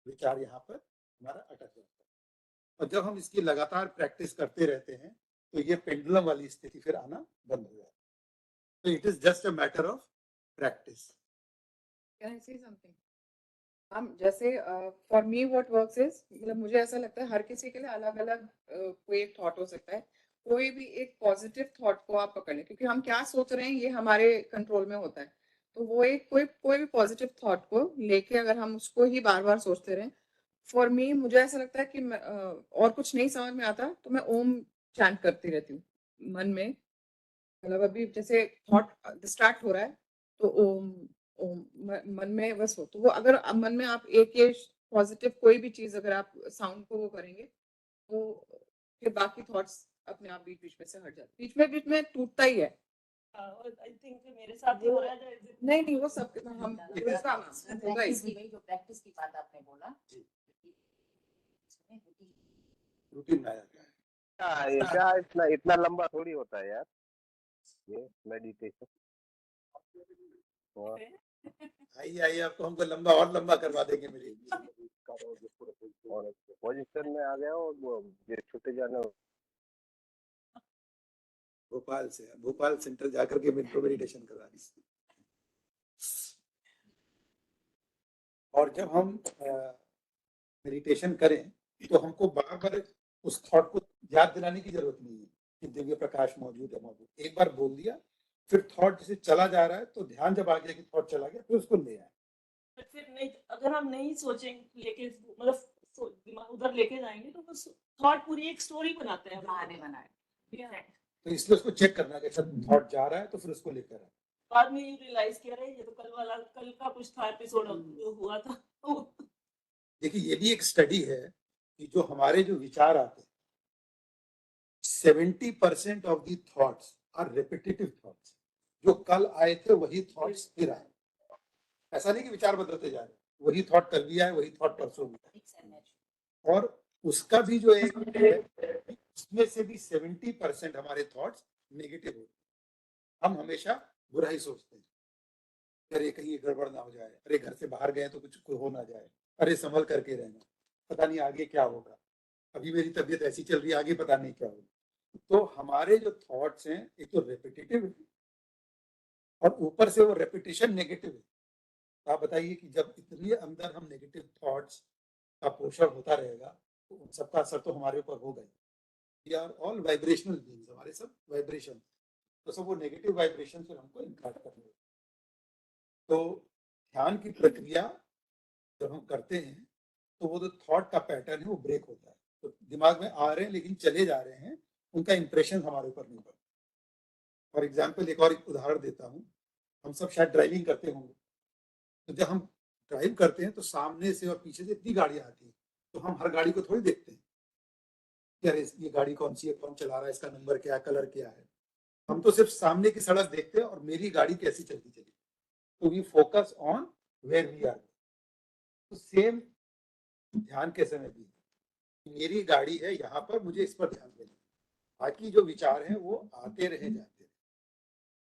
विचार यहाँ पर हमारा अटक जाता है, और जब हम इसकी लगातार प्रैक्टिस करते रहते हैं तो ये पेंडुलम वाली स्थिति फिर आना बंद हो जाती है। तो it is just a matter of practice. Can I say something? हम जैसे for me what works is, मतलब मुझे ऐसा लगता है हर किसी के लिए अलग अलग कोई एक थॉट हो सकता है, कोई भी एक पॉजिटिव थॉट को आप पकड़ लें, क्योंकि हम क्या सोच रहे हैं ये हमारे कंट्रोल में होता है, तो वो एक कोई भी पॉजिटिव थॉट को लेके अगर हम उसको ही बार बार सोचते रहें, फॉर मी मुझे ऐसा लगता है कि और कुछ नहीं समझ में आता तो मैं ओम चैंट करती रहती हूँ मन में, मतलब अभी जैसे थॉट स्टार्ट हो रहा है तो ओम ओम मन में बस हो, तो वो अगर मन में आप एक ये पॉजिटिव कोई भी चीज अगर आप साउंड को वो करेंगे तो फिर बाकी थॉट्स अपने आप बीच में से हट जाते, बीच में टूटता ही है। और आई थिंक मेरे साथ ही हो रहा है। नहीं वो सब हम उसका होगा इसमें। जो प्रैक्टिस की बात आपने बोला, रूटीन में आ जाता है। क्या इतना लंबा थोड़ी होता है यार ये मेडिटेशन। आइए आइए, आपको हमको लंबा और लंबा करवा देंगे मेरी और पोजीशन में आ गया और वो ये छुट्टे जाने भोपाल सेंटर जाकर के मेडिटेशन करवानी। और जब हम मेडिटेशन करें तो हमको बार बार उस थॉट को याद दिलाने की जरूरत नहीं है कि दिव्य प्रकाश मौजूद है, मौजूद एक बार बोल दिया, फिर थॉट जैसे चला जा रहा है तो ध्यान जब आ गया कि थॉट चला गया फिर उसको ले आए। फिर नहीं, अगर हम नहीं सोचेंगे लेके मतलब दिमाग उधर लेके जाएंगे तो बस थॉट पूरी एक स्टोरी बनाते हैं, बहाने बनाए। तो इसलिए उसको चेक करना कि अच्छा थॉट जा रहा है तो फिर उसको लेकर आए। बाद में ये रियलाइज किया रहे ये तो कल का कुछ था एपिसोड हुआ था। देखिए ये भी एक स्टडी है कि जो हमारे जो विचार आते हैं 70% of the thoughts are repetitive thoughts, जो कल आए थे वही थॉट्स फिर आए, ऐसा नहीं कि विचार बदलते जा रहे, वही थॉट कल भी आए, वही थॉट परसों भी आए, और उसका भी जो एक उसमें से भी 70% हमारे थॉट्स नेगेटिव होते हैं। हम हमेशा बुरा ही सोचते हैं, अरे कहीं गड़बड़ ना हो जाए, अरे घर से बाहर गए तो कुछ हो ना जाए, अरे संभल करके रहना, पता नहीं आगे क्या होगा, अभी मेरी तबीयत ऐसी चल रही है आगे पता नहीं क्या होगा। तो हमारे जो थॉट्स हैं एक तो रेपिटेटिव है और ऊपर से वो रेपिटेशन नेगेटिव है। तो आप बताइए कि जब इतने अंदर हम नेगेटिव थॉट्स का पोषण होता रहेगा तो उन सबका असर तो हमारे ऊपर होगा ही। We are all vibrational beings, हमारे सब वाइब्रेशन, तो सब वो नेगेटिव वाइब्रेशन से हमको इम्पैक्ट कर रहे हैं। तो ध्यान की प्रक्रिया जब हम करते हैं तो वो जो थॉट का पैटर्न है वो ब्रेक होता है, तो दिमाग में आ रहे हैं लेकिन चले जा रहे हैं, उनका इंप्रेशन हमारे ऊपर नहीं पड़ता। फॉर एग्जाम्पल एक और उदाहरण देता हूँ, हम सब शायद ड्राइविंग करते होंगे, तो जब हम ड्राइव करते हैं तो सामने से और पीछे से इतनी गाड़ियां आती हैं, तो हम हर गाड़ी को थोड़ी देखते हैं कि अरे ये गाड़ी कौन सी है, कौन चला रहा है, इसका नंबर क्या है, कलर क्या है, हम तो सिर्फ सामने की सड़क देखते हैं और मेरी गाड़ी कैसी चलती चली, तो we focus on where we are. तो सेम ध्यान के समय भी मेरी गाड़ी है यहाँ पर, मुझे इस पर ध्यान देना, बाकी जो विचार हैं वो आते रहे जाते रहे,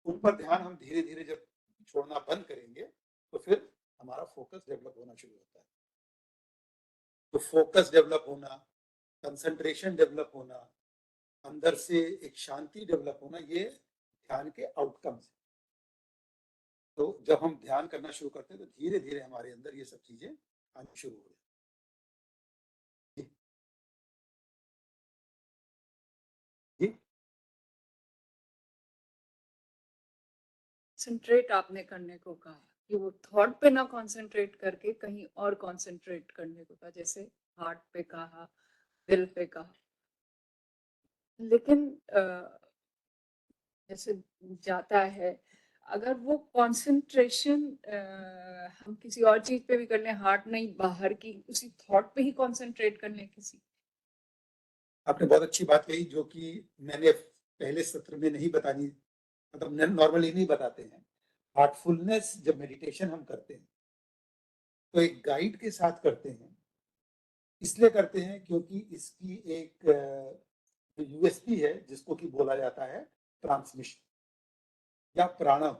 उन पर ध्यान हम धीरे धीरे जब छोड़ना बंद करेंगे तो फिर हमारा फोकस डेवलप होना शुरू होता है। तो फोकस डेवलप होना, कंसंट्रेशन डेवलप होना, अंदर से एक शांति डेवलप होना, ये ध्यान के आउटकम्स हैं। तो जब हम ध्यान करना शुरू करते हैं तो धीरे धीरे हमारे अंदर ये सब चीजें आनी शुरू हो जाती हैं। जी कंसंट्रेट आपने करने को कहा कि वो थॉट पे ना कंसंट्रेट करके कहीं और कंसंट्रेट करने को कहा, जैसे हार्ट पे कहा, दिल पे कहा, लेकिन जैसे जाता है, अगर वो कंसंट्रेशन हम किसी और चीज पे भी कर लें, हार्ट नहीं बाहर की उसी थॉट पे ही कंसंट्रेट कर लें किसी, आपने बहुत अच्छी बात कही, जो कि मैंने पहले सत्र में नहीं बतानी, मतलब नॉर्मली नहीं बताते हैं। हार्टफुलनेस जब मेडिटेशन हम करते हैं तो एक गाइड के साथ करते हैं, इसलिए करते हैं क्योंकि इसकी एक जो यूएसपी है जिसको कि बोला जाता है ट्रांसमिशन या प्राणायाम।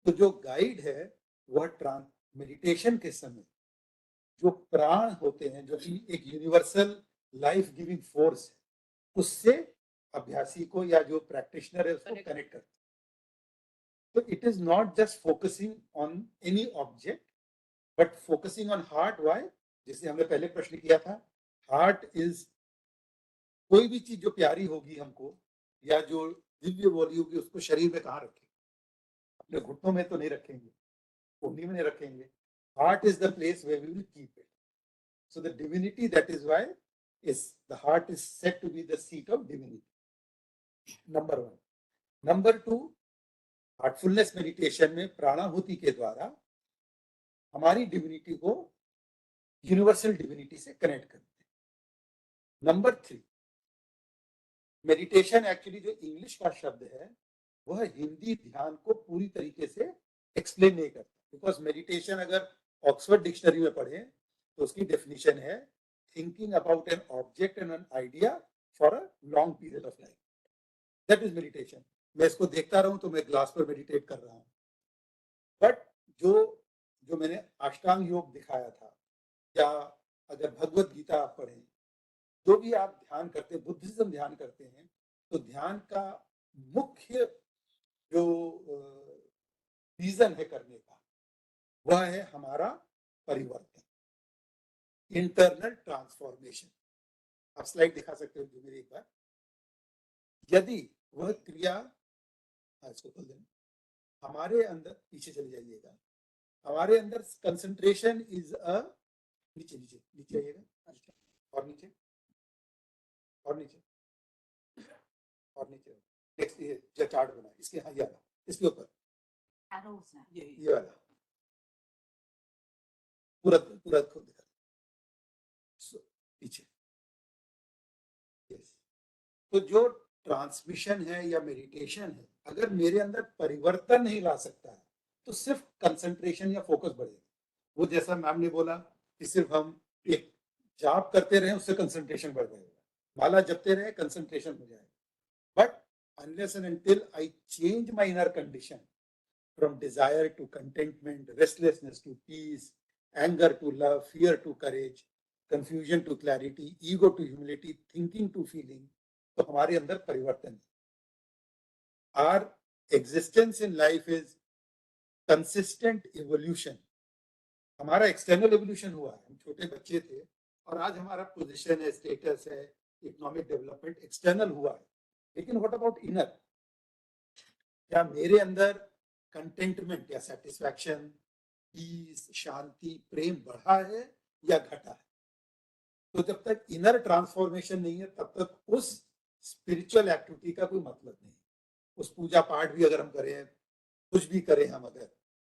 तो जो गाइड है वह मेडिटेशन के समय जो प्राण होते हैं, जो कि एक यूनिवर्सल लाइफ गिविंग फोर्स है, उससे अभ्यासी को या जो प्रैक्टिशनर है उसको कनेक्ट करते हैं। तो it is not just focusing on any object but focusing on heart. Why? जैसे हमने पहले प्रश्न किया था, हार्ट इज कोई भी चीज जो प्यारी होगी हमको या जो दिव्य बोली होगी उसको शरीर में कहाँ रखेंगे? अपने घुटनों में तो नहीं रखेंगे, कोहनी में नहीं रखेंगे। Heart is the place where we will keep it. So the divinity, that is why the heart is said to be the seat of divinity. Number one. Number two, Heartfulness meditation में प्राणाहुति के द्वारा हमारी divinity को universal divinity से connect करते हैं। Number three, meditation actually जो English का शब्द है वह हिंदी ध्यान को पूरी तरीके से एक्सप्लेन नहीं करता, बिकॉज मेडिटेशन अगर ऑक्सफोर्ड डिक्शनरी में पढ़े तो उसकी डेफिनेशन है thinking about an object and an idea for a long period of life, that is meditation. मैं इसको देखता रहूं तो मैं ग्लास पर मेडिटेट कर रहा हूं। बट जो मैंने अष्टांग योग दिखाया था, या अगर भगवत गीता आप पढ़ें, जो भी आप ध्यान करते हैं, बुद्धिज्म ध्यान करते हैं, तो ध्यान का मुख्य जो रीजन है करने का वह है हमारा परिवर्तन, इंटरनल ट्रांसफॉर्मेशन। आप स्लाइड दिखा सकते हो जो मेरी एक बार। यदि वह क्रिया, इसको खोल देना, हमारे अंदर, पीछे चले जाइएगा, हमारे अंदर कंसंट्रेशन इज अ, नीचे नीचे नीचे आइएगा, और नीचे और नीचे और नीचे, नेक्स्ट ये जो चार्ट बना इसके, हाँ ये वाला, इसके ऊपर ये वाला पूरा पूरा खोल दिखा, पीछे। यस, तो जो ट्रांसमिशन है या मेडिटेशन है, अगर मेरे अंदर परिवर्तन नहीं ला सकता है तो सिर्फ कंसंट्रेशन या फोकस बढ़ेगा। वो जैसा मैम ने बोला कि सिर्फ हम एक जाप करते रहे उससे कंसंट्रेशन बढ़ जाएगा, माला जपते रहे कंसंट्रेशन हो जाएगा। But unless and until I change my inner condition from desire to contentment, restlessness to peace, anger to love, fear to courage, confusion to clarity, ego to humility, thinking to feeling, तो हमारे अंदर परिवर्तन है। Our existence in life is consistent evolution. हमारा external evolution हुआ है, हम छोटे बच्चे थे और आज हमारा पोजीशन है, स्टेटस है, इकोनॉमिक डेवलपमेंट एक्सटर्नल हुआ है। लेकिन व्हाट अबाउट इनर? क्या मेरे अंदर कंटेंटमेंट या सेटिस्फैक्शन, पीस, शांति, प्रेम बढ़ा है या घटा है? तो जब तक इनर ट्रांसफॉर्मेशन नहीं है तब तक उस स्पिरिचुअल एक्टिविटी का कोई मतलब नहीं। उस पूजा पाठ भी अगर हम करें, कुछ भी करें हम,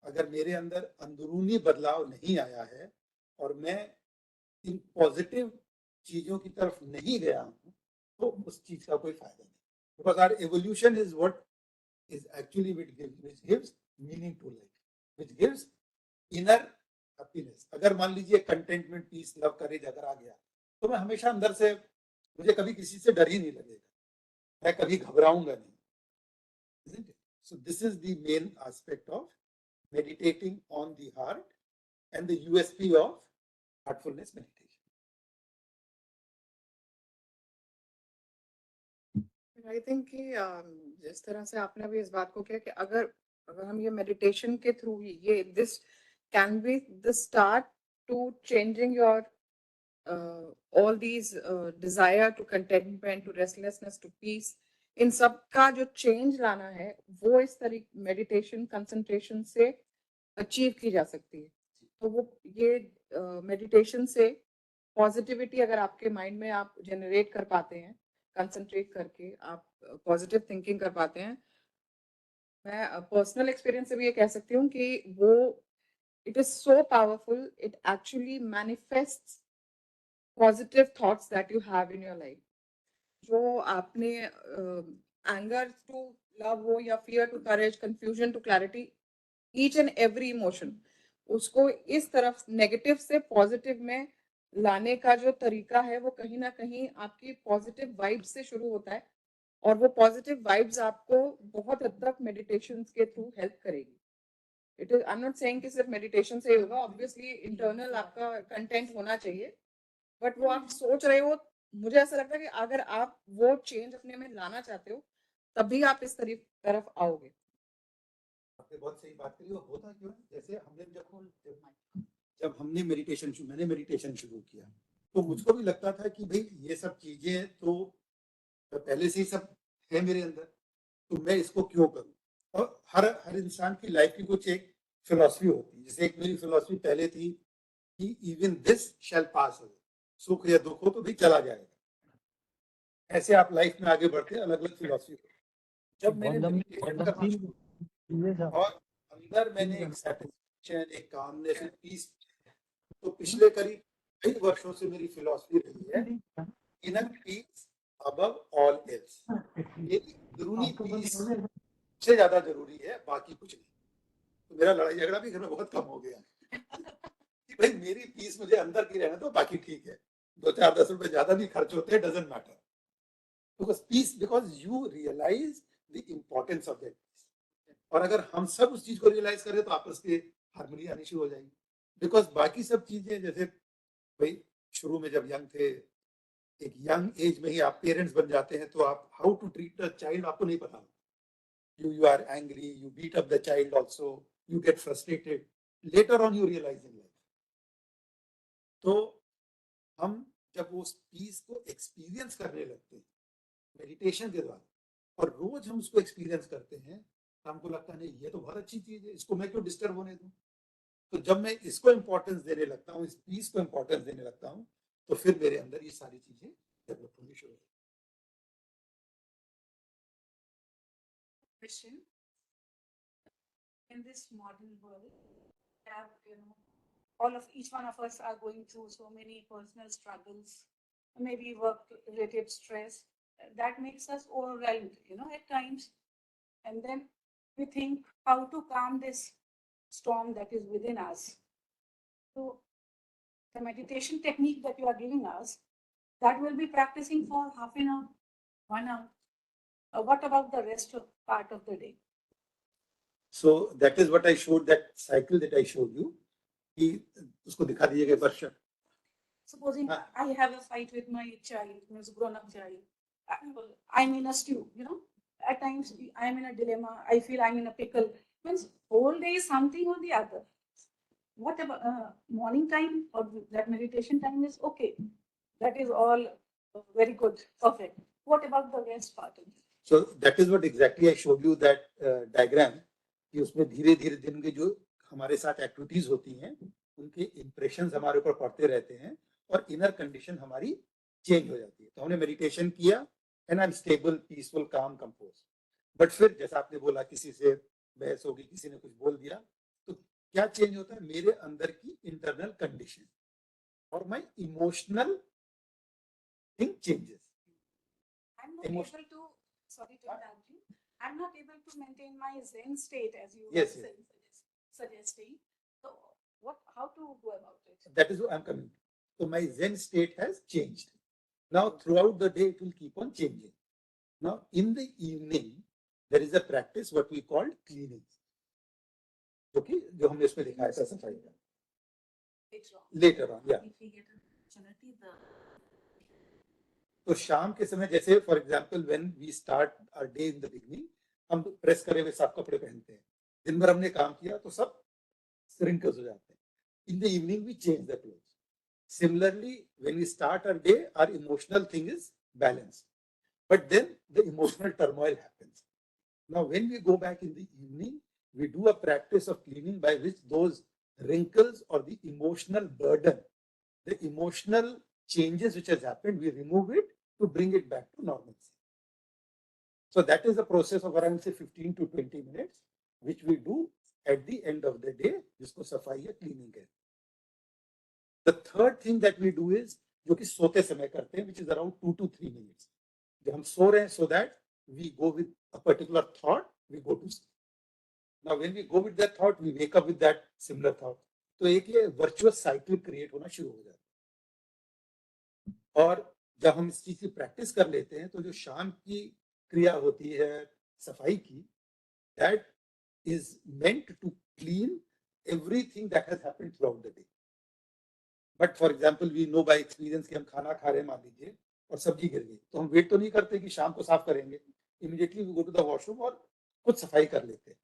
अगर मेरे अंदर अंदरूनी बदलाव नहीं आया है और मैं इन पॉजिटिव चीजों की तरफ नहीं गया हूं, तो उस चीज का कोई फायदा नहीं। Because our evolution is what is actually which gives meaning to life, which gives inner happiness. अगर मान लीजिए कंटेंटमेंट, पीस, लव, करेज अगर आ गया तो मैं हमेशा अंदर से, मुझे कभी किसी से डर ही नहीं लगेगा, मैं कभी घबराऊंगा नहीं। Isn't it? So this is the main aspect of meditating on the heart and the USP of heartfulness meditation. I think कि जिस तरह से आपने अभी इस बात को किया कि अगर अगर हम ये मेडिटेशन के थ्रू ही ये this can be the start to changing your all these desire to contentment, to restlessness, to peace, इन सब का जो चेंज लाना है वो इस तरीके मेडिटेशन कंसंट्रेशन से अचीव की जा सकती है। तो वो ये मेडिटेशन से पॉजिटिविटी अगर आपके माइंड में आप जनरेट कर पाते हैं, कंसंट्रेट करके आप पॉजिटिव थिंकिंग कर पाते हैं, मैं पर्सनल एक्सपीरियंस से भी ये कह सकती हूँ कि वो it is so powerful, it actually manifests positive thoughts that you have in your life. जो आपने anger to love हो या fear to courage, confusion to clarity, each and every emotion, उसको इस तरफ नेगेटिव से पॉजिटिव में लाने का जो तरीका है वो कहीं ना कहीं आपकी पॉजिटिव वाइब्स से शुरू होता है और वो पॉजिटिव वाइब्स आपको बहुत हद तक मेडिटेशन के थ्रू हेल्प करेगी। It is I am not saying कि सिर्फ मेडिटेशन से ही होगा, ऑब्वियसली इंटरनल आपका कंटेंट होना चाहिए, बट वो आप सोच रहे हो, मुझे ऐसा लगता है कि अगर आप वो चेंज अपने में लाना चाहते हो तभी आप इस तरफ आओगे। आपने बहुत सही बात करी। और होता क्यों है, जैसे हमने जब हमने मैंने मेडिटेशन शुरू किया तो मुझको भी लगता था कि भाई ये सब चीजें तो पहले से ही सब है मेरे अंदर, तो मैं इसको क्यों करूं। और हर इंसान की लाइफ की कुछ एक फिलॉसफी होती है। जैसे एक मेरी फिलॉसफी पहले थी कि even this shell pass away, सुख या दुख हो तो भी चला जाएगा। ऐसे आप लाइफ में आगे बढ़ते हैं, अलग अलग फिलॉसफी। जब मैंने मेडिटेशन करना शुरू और अंदर मैंने एक सैटिस्फैक्शन, एक कामनेस, एक पीस, तो पिछले करीब कई वर्षों से मेरी फिलॉसफी रही है inner peace above all else. ये अंदरूनी पीस सबसे ज्यादा जरूरी है, बाकी कुछ नहीं। तो मेरा लड़ाई झगड़ा भी घर में बहुत कम हो गया कि भाई मेरी पीस मुझे अंदर की रहना, तो बाकी ठीक है, 2-4-10 रुपए ज्यादा भी खर्च होते हैं, doesn't matter, because peace, because you realise the importance of that peace. और अगर हम सब उस चीज को रियलाइज करें तो आपस में हारमोनी आनी शुरू हो जाएगी। बिकॉज बाकी सब चीजें, जैसे भाई शुरू में जब यंग थे, एक यंग एज में ही आप पेरेंट्स बन जाते हैं, तो आप how to treat a child आपको नहीं पता। you are angry, you beat up the child also, you get frustrated, later on you realize in life। तो हम जब उस पीस को एक्सपीरियंस करने लगते हैं मेडिटेशन के द्वारा, और रोज हम उसको एक्सपीरियंस करते हैं, तो हमको लगता है नहीं ये तो बहुत अच्छी चीज है, इसको मैं क्यों डिस्टर्ब होने दूं। तो जब मैं इसको इंपॉर्टेंस देने लगता हूँ, इस पीस को इंपॉर्टेंस देने लगता हूँ, तो फिर मेरे अंदर ये सारी चीजें डेवलप होनी शुरू होती Question. In this modern world, have, all of each one of us are going through so many personal struggles, maybe work-related stress that makes us overwhelmed, at times. And then we think how to calm this storm that is within us. So the meditation technique that you are giving us, that we'll be practicing for half an hour, 1 hour. What about the rest of part of the day? So that is what I showed, that cycle that I showed you, कि उसको दिखा दीजिएगा वर्षा। Supposing I have a fight with my child, means grown-up child, I'm in a stew, at times I'm in a dilemma, I feel I'm in a pickle, means whole day is something or the other. What about morning time or that meditation time is okay, that is all very good, perfect. What about the rest part of it? So that is what exactly I showed you, that diagram, कि उसमें धीरे धीरे दिन के जो हमारे साथ activities होती हैं उनके इंप्रेशंस हमारे ऊपर पड़ते रहते हैं और इनर कंडीशन हमारी चेंज हो जाती है। तो हमने मेडिटेशन किया and I am stable, peaceful, काम, कंपोज। बट फिर जैसा आपने बोला, किसी से बहस होगी, किसी ने कुछ बोल दिया, तो क्या चेंज होता है, मेरे अंदर की इंटरनल कंडीशन और my emotional thing changes. I'm not able to, sorry to interrupt you, I'm not able to maintain my Zen state as you Yes, were yes. suggesting. So how to go about it? That is what I'm coming to. So my Zen state has changed. Now throughout the day it will keep on changing. Now in the evening there is a practice what we call cleaning, जो हमने इसमें दिखाया था सफाई का. Later on, yeah. If we get an opportunity, तो शाम के समय जैसे for example when we start our day in the beginning, हम प्रेस करे हुए साफ कपड़े पहनते हैं, दिन भर हमने काम किया तो सब रिंकल्स हो जाते हैं. In the evening we change the clothes. Similarly, when we start our day, our emotional thing is balanced, but then the emotional turmoil happens. Now when we go back in the evening, we do a practice of cleaning by which those wrinkles or the emotional burden, the emotional changes which has happened, we remove it to bring it back to normalcy. So that is a process of around say 15 to 20 minutes, which we do at the end of the day, जिसको सफाई या cleaning है. The third thing that we do is जो कि सोते समय करते हैं, which is around 2 to 3 minutes. जब हम सो रहे हैं, so that we go with a particular thought, we go to sleep. Now when we go with that thought, we wake up with that similar thought. तो एक ये virtuous cycle create होना शुरू हो जाता है. और जब हम इस चीज की प्रैक्टिस कर लेते हैं, तो जो शाम की क्रिया होती है सफाई की, that is meant to clean everything that has happened throughout the day. But for example, we know by experience कि हम खाना खा रहे हैं मान लीजिए और सब्जी गिर गई, तो हम वेट तो नहीं करते कि शाम को साफ करेंगे, immediately we go to the washroom और खुद सफाई कर लेते हैं.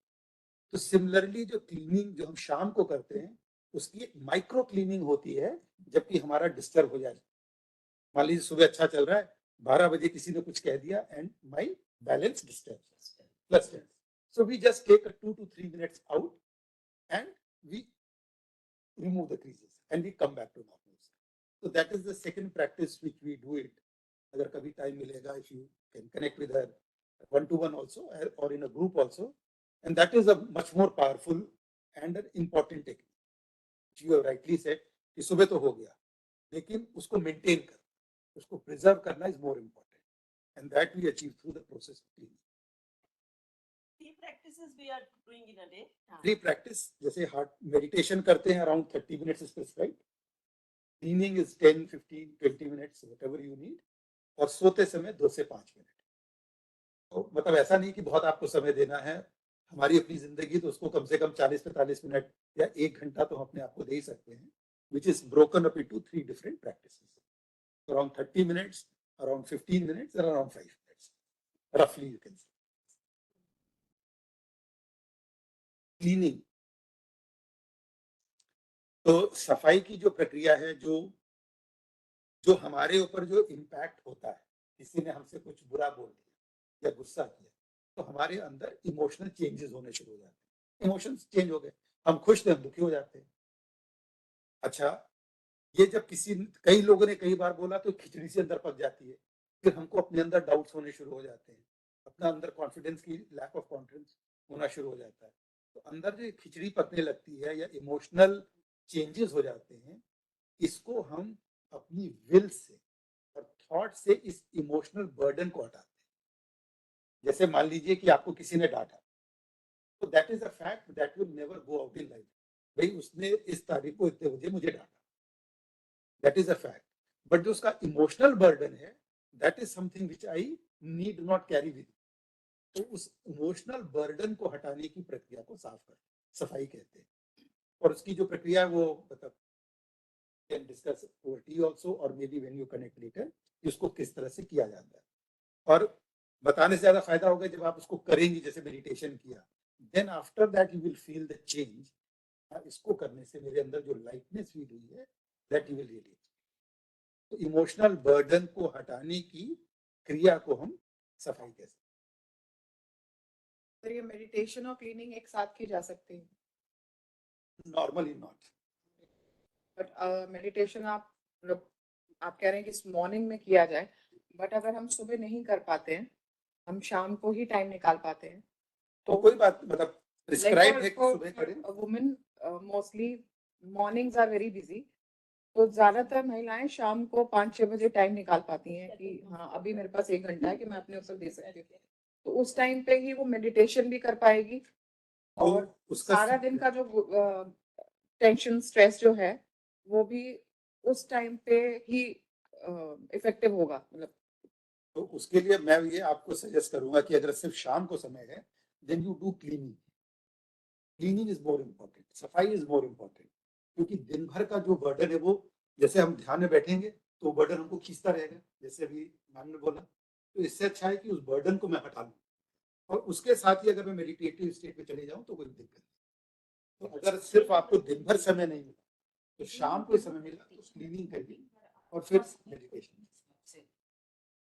तो सिमिलरली जो क्लीनिंग जो हम शाम को करते हैं, उसकी एक माइक्रो क्लीनिंग होती है जबकि हमारा डिस्टर्ब हो जाए. मान लीजिए सुबह अच्छा चल रहा है, 12 बजे किसी ने कुछ कह दिया and my balance disturb plus 10. So we just take a 2 to 3 minutes out and we remove the creases and we come back to normal. So that is the second practice which we do it. अगर कभी time मिलेगा, if you can connect with her one-to-one also or in a group also, and that is a much more powerful and an important technique. You have rightly said कि सुबह तो हो गया, लेकिन उसको मेंटेन करना, उसको प्रिजर्व करना is more important, and that we achieve through the process of cleaning. 3 practices we are doing in a day. 3 practice जैसे हार्ट मेडिटेशन करते हैं around 30 minutes is prescribed. Cleaning is 10, 15, 20 minutes, whatever you need. और सोते समय 2 से 5 minute. तो मतलब ऐसा नहीं कि बहुत आपको समय देना है. हमारी अपनी जिंदगी तो उसको कम से कम 40-45 मिनट या 1 घंटा तो हम अपने आप को दे ही सकते हैं, which is broken up into 3 different practices. So around 30 minutes, around 15 minutes, and around 5 minutes. Roughly you can say. Cleaning, तो सफाई की जो प्रक्रिया है, जो हमारे ऊपर जो इम्पैक्ट होता है, किसी ने हमसे कुछ बुरा बोल दिया या गुस्सा किया, तो हमारे अंदर इमोशनल चेंजेस होने शुरू हो जाते हैं. इमोशंस चेंज हो गए, हम खुश थे हम दुखी हो जाते हैं. अच्छा, ये जब कई लोगों ने कई बार बोला तो खिचड़ी से अंदर पक जाती है, फिर हमको अपने अंदर डाउट्स होने शुरू हो जाते हैं, अपना अंदर कॉन्फिडेंस की लैक ऑफ कॉन्फिडेंस होना शुरू हो जाता है. तो अंदर जो खिचड़ी पकने लगती है या इमोशनल चेंजेस हो जाते हैं, इसको हम अपनी विल से और थॉट से इस इमोशनल बर्डन को हटाते हैं. जैसे मान लीजिए कि आपको किसी ने डांटा, तो that is a fact that will never go out in life. भाई उसने इस तारीख को इतने बजे मुझे डांटा, that is a fact. But जो उसका इमोशनल बर्डन है, that is something which I need not carry with. तो उस इमोशनल बर्डन को हटाने की प्रक्रिया को सफाई कहते हैं. और उसकी जो प्रक्रिया है वो मतलब can discuss over tea also और may be when you connect later कि उसको किस तरह से किया जाता है. और बताने से ज्यादा फायदा होगा जब आप उसको करेंगे, जैसे मेडिटेशन किया, then after that you will feel the change. इसको करने से मेरे अंदर जो लाइटनेस फील हुई है, दैट यू विल रियली. तो इमोशनल बर्डन को हटाने की क्रिया को हम सफाई कहते हैं. तो ये मेडिटेशन और क्लीनिंग एक साथ की जा सकती है? Normally not. बट मेडिटेशन आप कह रहे हैं कि मॉर्निंग में किया जाए, बट अगर हम सुबह नहीं कर पाते हैं, हम शाम को ही टाइम निकाल पाते हैं, तो कोई बात मतलब प्रिस्क्राइब है कि सुबह करें. Women mostly mornings are very busy, तो ज्यादातर महिलाएं शाम को 5-6 बजे टाइम निकाल पाती हैं कि हाँ अभी मेरे पास 1 घंटा है कि मैं अपने ऊपर दे सकती हूँ. तो उस टाइम पे ही वो मेडिटेशन भी कर पाएगी और उसका सारा दिन का जो टेंशन स्ट्रेस जो है वो भी उस टाइम पे ही इफेक्टिव होगा, मतलब तो उसके लिए मैं ये आपको सजेस्ट करूंगा कि अगर सिर्फ शाम को समय है, then you do cleaning. Cleaning is more important, सफाई इज मोर इम्पोर्टेंट, क्योंकि दिन भर का जो बर्डन है वो, जैसे हम ध्यान में बैठेंगे तो बर्डन हमको खींचता रहेगा, जैसे अभी मैम ने बोला। तो इससे अच्छा है कि उस बर्डन को मैं हटा लूं, और उसके साथ ही अगर मैं मेडिटेटिव स्टेट में चले जाऊं तो कोई दिक्कत नहीं। तो अगर सिर्फ आपको दिन भर समय नहीं मिला तो शाम को समय मिला तो क्लीनिंग करिए और फिर मेडिटेशन।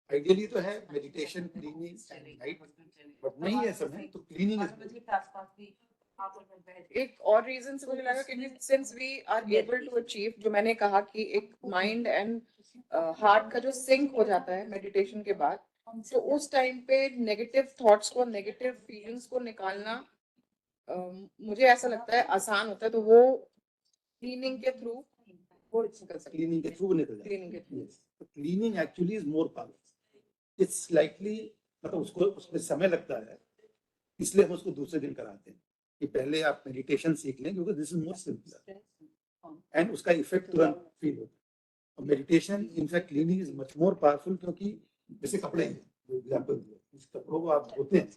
आइडियली तो है meditation, cleaning and night, but नहीं है समय तो क्लीनिंग इज। एक और रीजन से मुझे लगा क्योंकि since we are able to achieve, जो मैंने कहा कि एक माइंड एंड हार्ट का जो सिंक हो जाता है मेडिटेशन के बाद, तो उस टाइम पे नेगेटिव थॉट्स को, नेगेटिव फीलिंग्स को निकालना मुझे ऐसा लगता है आसान होता है। तो वो क्लीनिंग के थ्रू वो निकल सकता है। क्लीनिंग के थ्रू निकल जाए। क्लीनिंग के थ्रू तो cleaning actually is more powerful. It's likely, मतलब उसको उसमें समय लगता है, इसलिए हम उसको दूसरे दिन कराते हैं कि पहले आप मेडिटेशन सीख लें, क्योंकि this is more simple and उसका इफेक्ट तुरंत फील होता है। और meditation in fact cleaning is much more powerful, क्योंकि जैसे कपड़े हैं, एग्जाम्पल दिया, इस कपड़ों को आप धोते हैं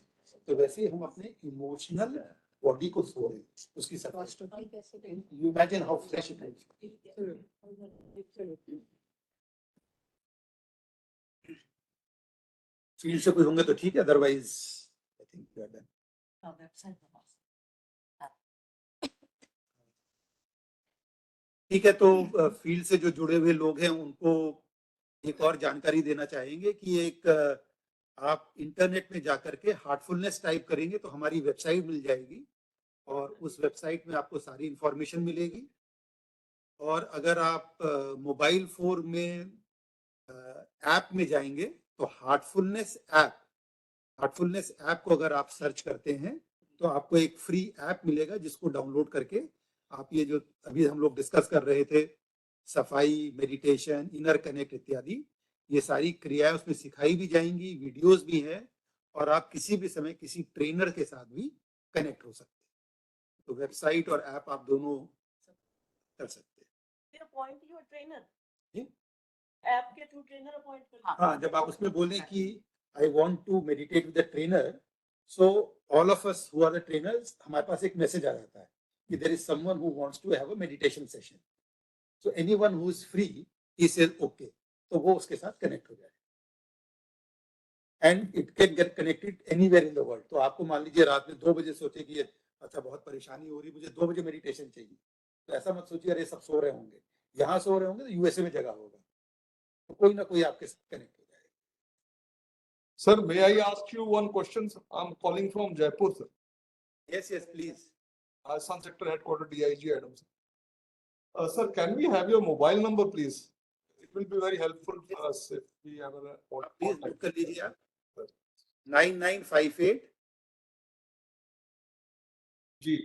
तो वैसे ही हम अपने इमोशनल बॉडी को धो रहे हैं, उसकी सफाई। You imagine how fresh it is. Field से कोई होंगे तो ठीक है, otherwise I think we are done. ठीक है, तो फील्ड से जो जुड़े हुए लोग हैं उनको एक और जानकारी देना चाहेंगे कि एक आप इंटरनेट में जाकर के हार्टफुलनेस टाइप करेंगे तो हमारी वेबसाइट मिल जाएगी, और उस वेबसाइट में आपको सारी इंफॉर्मेशन मिलेगी। और अगर आप मोबाइल फोन में ऐप में जाएंगे तो हार्टफुलनेस ऐप को अगर आप सर्च करते हैं तो आपको एक फ्री ऐप मिलेगा, जिसको डाउनलोड करके आप ये जो अभी हम लोग डिस्कस कर रहे थे, सफाई, मेडिटेशन, इनर कनेक्ट इत्यादि, ये सारी क्रियाएं उसमें सिखाई भी जाएंगी, वीडियोस भी हैं, और आप किसी भी समय किसी ट्रेनर के साथ भी कनेक्ट हो सकते हैं। तो वेबसाइट और ऐप आप दोनों कर सकते हैं। अपॉइंट योर ट्रेनर, जी? ऐप के थ्रू ट्रेनर अपॉइंट कर। हाँ, जब आप उसमें बोलें कि I want to meditate with the trainer, so all of us who are the trainers, हमारे पास एक मैसेज आ जाता है कि there is someone who wants to have a meditation session, so anyone who is free he says okay, तो वो उसके साथ कनेक्ट हो जाए। And it can get connected anywhere in the world. तो आपको मान लीजिए रात में 2 बजे सोचे कि अच्छा बहुत परेशानी हो रही, मुझे 2 बजे मेडिटेशन चाहिए, तो ऐसा मत सोचिए अरे सब सो रहे होंगे, यहाँ सो रहे होंगे तो यूएसए में जगह होगा, तो कोई ना कोई आपके साथ कनेक्ट हो जाएगा। Sir, may I ask you one question? I'm calling from Jaipur, sir. Yes, please. Assam Sector Headquarters, DIG Adams. Sir, can we have your mobile number, please? It will be very helpful for us if we have a please note कर लीजिए आप, 9958 जी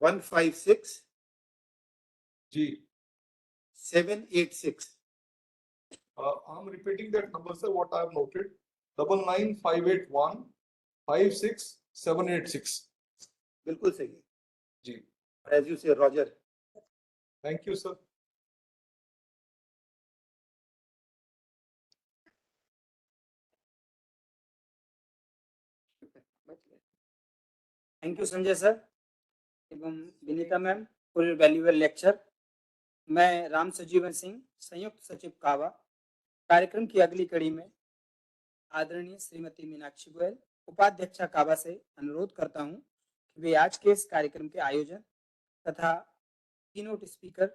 156 जी 786। I'm repeating that number, sir. What I have noted: 99581 56786. बिल्कुल सही है जी, as you say Roger. thank you, sir. Thank you Sanjay sir एवं Vinita ma'am for your valuable lecture. मैं राम सजीवन सिंह, संयुक्त सचिव कावा, कार्यक्रम की अगली कड़ी में आदरणीय श्रीमती मीनाक्षी गोयल, उपाध्यक्षा काबा से अनुरोध करता हूं कि वे आज के इस कार्यक्रम के आयोजन तथा कीनोट स्पीकर,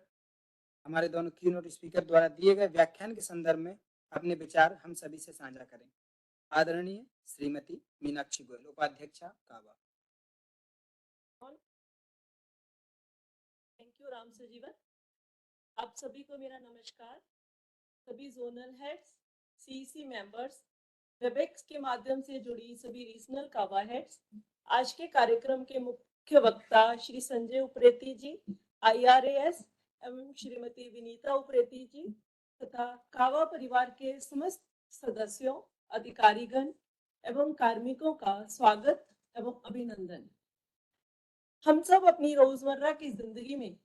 हमारे दोनों कीनोट स्पीकर द्वारा दिए गए व्याख्यान के संदर्भ में अपने विचार हम सभी से साझा करें। आदरणीय श्रीमती मीनाक्षी गोयल, उपाध्यक्षा काबा। Thank you Ram Sajeevan. आप सभी को मेरा नमस्कार। सभी zonal heads, CEC members, WebEx के माध्यम से जुड़ी सभी रीजनल कावा हेड्स, आज के कार्यक्रम के मुख्य वक्ता श्री संजय उप्रेती जी, IRAS एवं श्रीमती विनीता उप्रेती जी तथा कावा परिवार के समस्त सदस्यों, अधिकारीगण एवं कार्मिकों का स्वागत एवं अभिनंदन। हम सब अपनी रोजमर्रा की जिंदगी में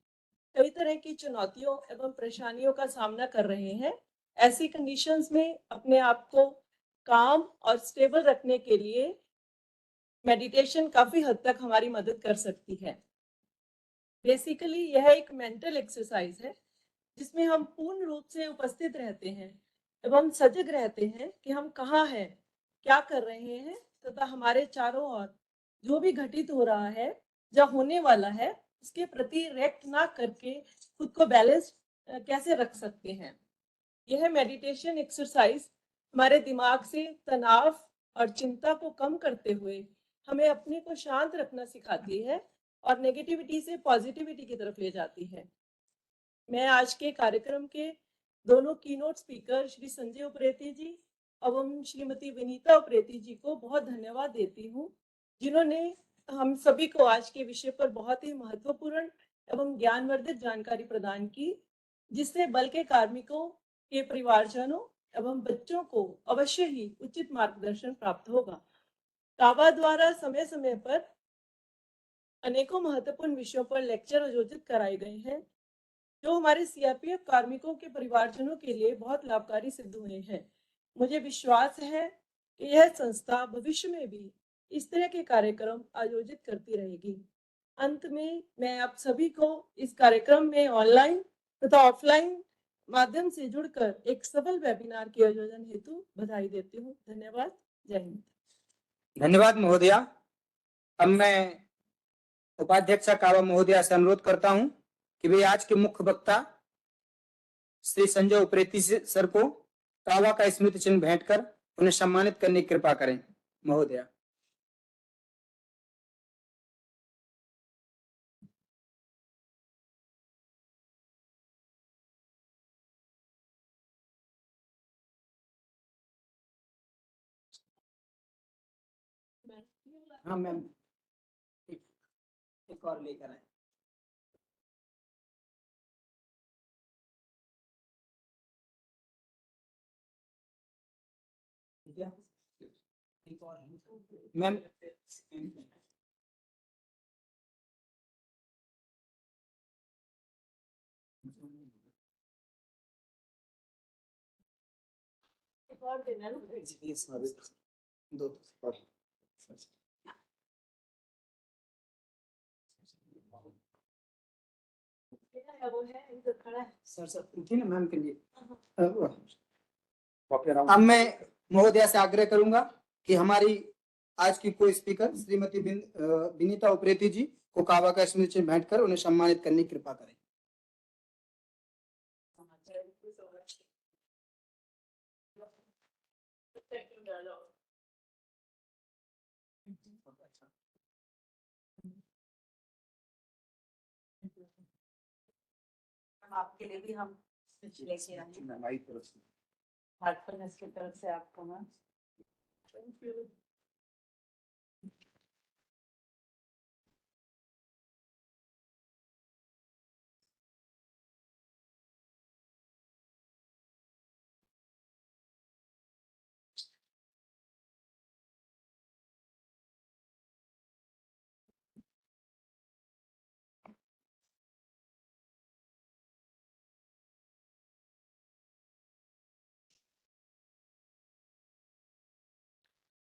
कई तरह की चुनौतियों एवं परेशानियों का सामना कर रहे हैं। ऐसी कंडीशंस में अपने आप को काम और स्टेबल रखने के लिए मेडिटेशन काफी हद तक हमारी मदद कर सकती है। बेसिकली यह एक मेंटल एक्सरसाइज है जिसमें हम पूर्ण रूप से उपस्थित रहते हैं एवं सजग रहते हैं कि हम कहाँ हैं, क्या कर रहे हैं तथा हमारे चारों ओर जो भी घटित हो रहा है या होने वाला है उसके प्रति रिएक्ट ना करके खुद को बैलेंस कैसे रख सकते हैं। यह मेडिटेशन एक्सरसाइज हमारे दिमाग से तनाव और चिंता को कम करते हुए हमें अपने को शांत रखना सिखाती है और नेगेटिविटी से पॉजिटिविटी की तरफ ले जाती है। मैं आज के कार्यक्रम के दोनों कीनोट स्पीकर श्री संजय उप्रेती जी एवं श्रीमती विनीता उप्रेती जी को बहुत धन्यवाद देती हूँ, जिन्होंने हम सभी को आज के विषय पर बहुत ही महत्वपूर्ण एवं ज्ञानवर्धक जानकारी प्रदान की, जिससे बल के कार्मिकों के परिवारजनों एवं बच्चों को अवश्य ही उचित मार्गदर्शन प्राप्त होगा। काबा द्वारा समय समय पर अनेकों महत्वपूर्ण विषयों पर लेक्चर आयोजित कराए गए हैं, जो हमारे सीआरपीएफ कार्मिकों के परिवारजनों के लिए बहुत लाभकारी सिद्ध हुए हैं। मुझे विश्वास है कि यह संस्था भविष्य में भी इस तरह के कार्यक्रम आयोजित करती रहेगी। अंत में मैं आप सभी को इस कार्यक्रम में ऑनलाइन तथा ऑफलाइन माध्यम से जुड़कर एक सफल वेबिनार के आयोजन हेतु बधाई देती हूँ। धन्यवाद। जय हिंद। धन्यवाद महोदया। अब मैं उपाध्यक्षा कावा महोदया से अनुरोध करता हूं कि वे आज के मुख्य वक्ता श्री संजय उप्रेती सर को कावा का स्मृति चिन्ह भेंट कर उन्हें सम्मानित करने की कृपा करें। महोदया। हाँ मैम, एक और लेकर आए। एक और मैम। एक और देना ना। दो वो है इधर खड़ा है। सर उठिए ना मैम के लिए। अब मैं महोदया से आग्रह करूंगा कि हमारी आज की को स्पीकर श्रीमती विनीता उप्रेती जी को कावा का स्मृति चिन्ह भेंट कर उन्हें सम्मानित करने की कृपा करें। आपके लिए भी हम कुछ लेके आए हार्टफुलनेस की तरफ से आपको ना।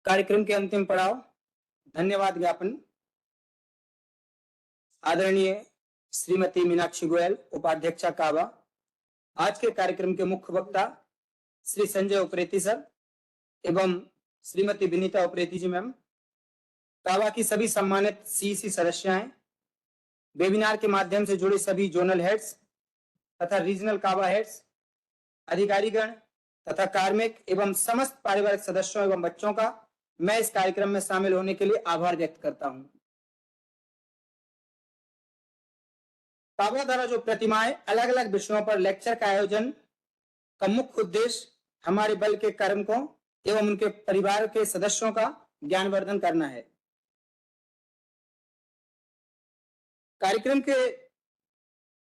कार्यक्रम के अंतिम पड़ाव धन्यवाद ज्ञापन। आदरणीय श्रीमती मीनाक्षी गोयल उपाध्यक्षा कावा, आज के कार्यक्रम के मुख्य वक्ता श्री संजय उप्रेती सर एवं श्रीमती विनीता उप्रेती जी मैम, कावा की सभी सम्मानित सीईसी सदस्याएं, वेबिनार के माध्यम से जुड़े सभी जोनल हेड्स तथा रीजनल कावा हेड्स, अधिकारीगण तथा कार्मिक एवं समस्त पारिवारिक सदस्यों एवं बच्चों का मैं इस कार्यक्रम में शामिल होने के लिए आभार व्यक्त करता हूं। कावा द्वारा जो प्रतिमाएं अलग अलग विषयों पर लेक्चर का आयोजन का मुख्य उद्देश्य हमारे बल के कार्मिकों एवं उनके परिवार के सदस्यों का ज्ञानवर्धन करना है। कार्यक्रम के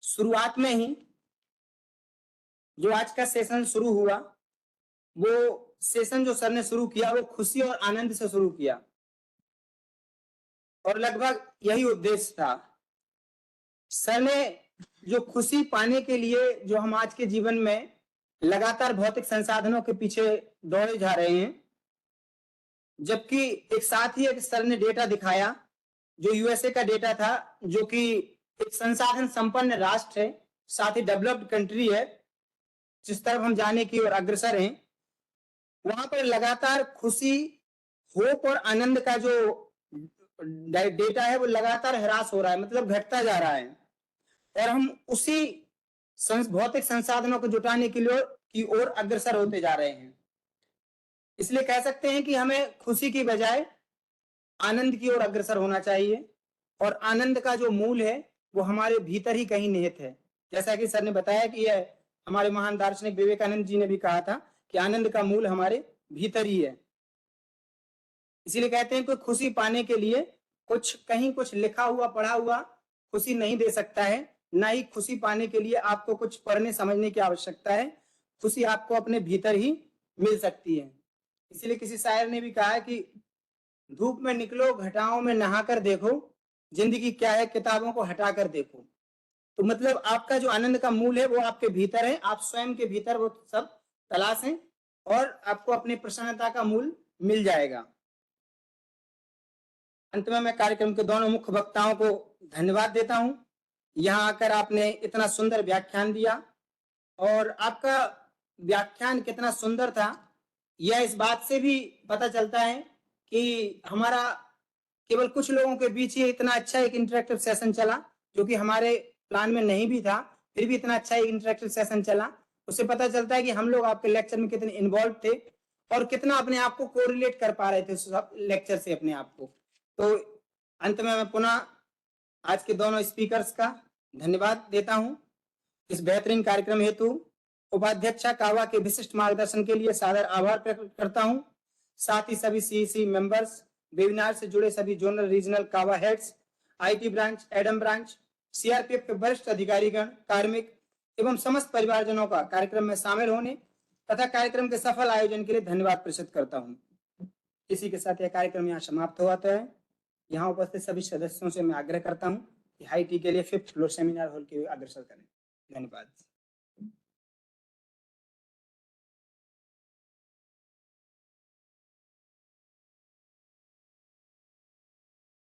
शुरुआत में ही जो आज का सेशन शुरू हुआ, वो सेशन जो सर ने शुरू किया वो खुशी और आनंद से शुरू किया और लगभग यही उद्देश्य था। सर ने जो खुशी पाने के लिए जो हम आज के जीवन में लगातार भौतिक संसाधनों के पीछे दौड़े जा रहे हैं, जबकि एक साथ ही एक सर ने डेटा दिखाया जो यूएसए का डेटा था, जो कि एक संसाधन संपन्न राष्ट्र है, साथ ही डेवलप्ड कंट्री है, जिस तरफ हम जाने की ओर अग्रसर हैं। वहां पर लगातार खुशी, होप और आनंद का जो डेटा है वो लगातार ह्रास हो रहा है, मतलब घटता जा रहा है, और हम उसी भौतिक संसाधनों को जुटाने के लिए की ओर अग्रसर होते जा रहे हैं। इसलिए कह सकते हैं कि हमें खुशी की बजाय आनंद की ओर अग्रसर होना चाहिए, और आनंद का जो मूल है वो हमारे भीतर ही कहीं निहित है। जैसा कि सर ने बताया कि यह हमारे महान दार्शनिक विवेकानंद जी ने भी कहा था कि आनंद का मूल हमारे भीतर ही है। इसीलिए कहते हैं कि खुशी पाने के लिए कहीं कुछ लिखा हुआ पढ़ा हुआ खुशी नहीं दे सकता है, ना ही खुशी पाने के लिए आपको कुछ पढ़ने समझने की आवश्यकता है। खुशी आपको अपने भीतर ही मिल सकती है। इसीलिए किसी शायर ने भी कहा है कि धूप में निकलो, घटाओं में नहाकर देखो, जिंदगी क्या है किताबों को हटाकर देखो। तो मतलब आपका जो आनंद का मूल है वो आपके भीतर है, आप स्वयं के भीतर वो सब तलाशें और आपको अपनी प्रसन्नता का मूल मिल जाएगा। अंत में मैं कार्यक्रम के दोनों मुख्य वक्ताओं को धन्यवाद देता हूं। यहाँ आकर आपने इतना सुंदर व्याख्यान दिया, और आपका व्याख्यान कितना सुंदर था यह इस बात से भी पता चलता है कि हमारा केवल कुछ लोगों के बीच ही इतना अच्छा एक इंटरेक्टिव सेशन चला, जो कि हमारे प्लान में नहीं भी था, फिर भी इतना अच्छा एक इंटरेक्टिव सेशन चला। उससे पता चलता है कि हम लोग आपके लेक्चर में कितने इन्वॉल्व थे और कितना अपने आप को कोरिलेट कर पा रहे थे उस लेक्चर से अपने आप को। तो अंत में मैं पुनः आज के दोनों स्पीकर्स का धन्यवाद देता हूं। इस बेहतरीन कार्यक्रम हेतु उपाध्यक्षा कावा के विशिष्ट मार्गदर्शन के लिए सादर आभार प्रकट करता हूं। साथ ही सभी सीईसी मेंबर्स, वेबिनार से जुड़े सभी जोनल रीजनल कावा heads, IT branch, Adam branch, CRPF के वरिष्ठ अधिकारीगण, कार्मिक एवं समस्त परिवारजनों का कार्यक्रम में शामिल होने तथा कार्यक्रम के सफल आयोजन के लिए धन्यवाद प्रेषित करता हूं। इसी के साथ यह कार्यक्रम यहाँ समाप्त हो जाता है। यहाँ उपस्थित सभी सदस्यों से मैं आग्रह करता हूं कि हाई टी के लिए 5th फ्लोर सेमिनार हॉल के अग्रसर करें। धन्यवाद।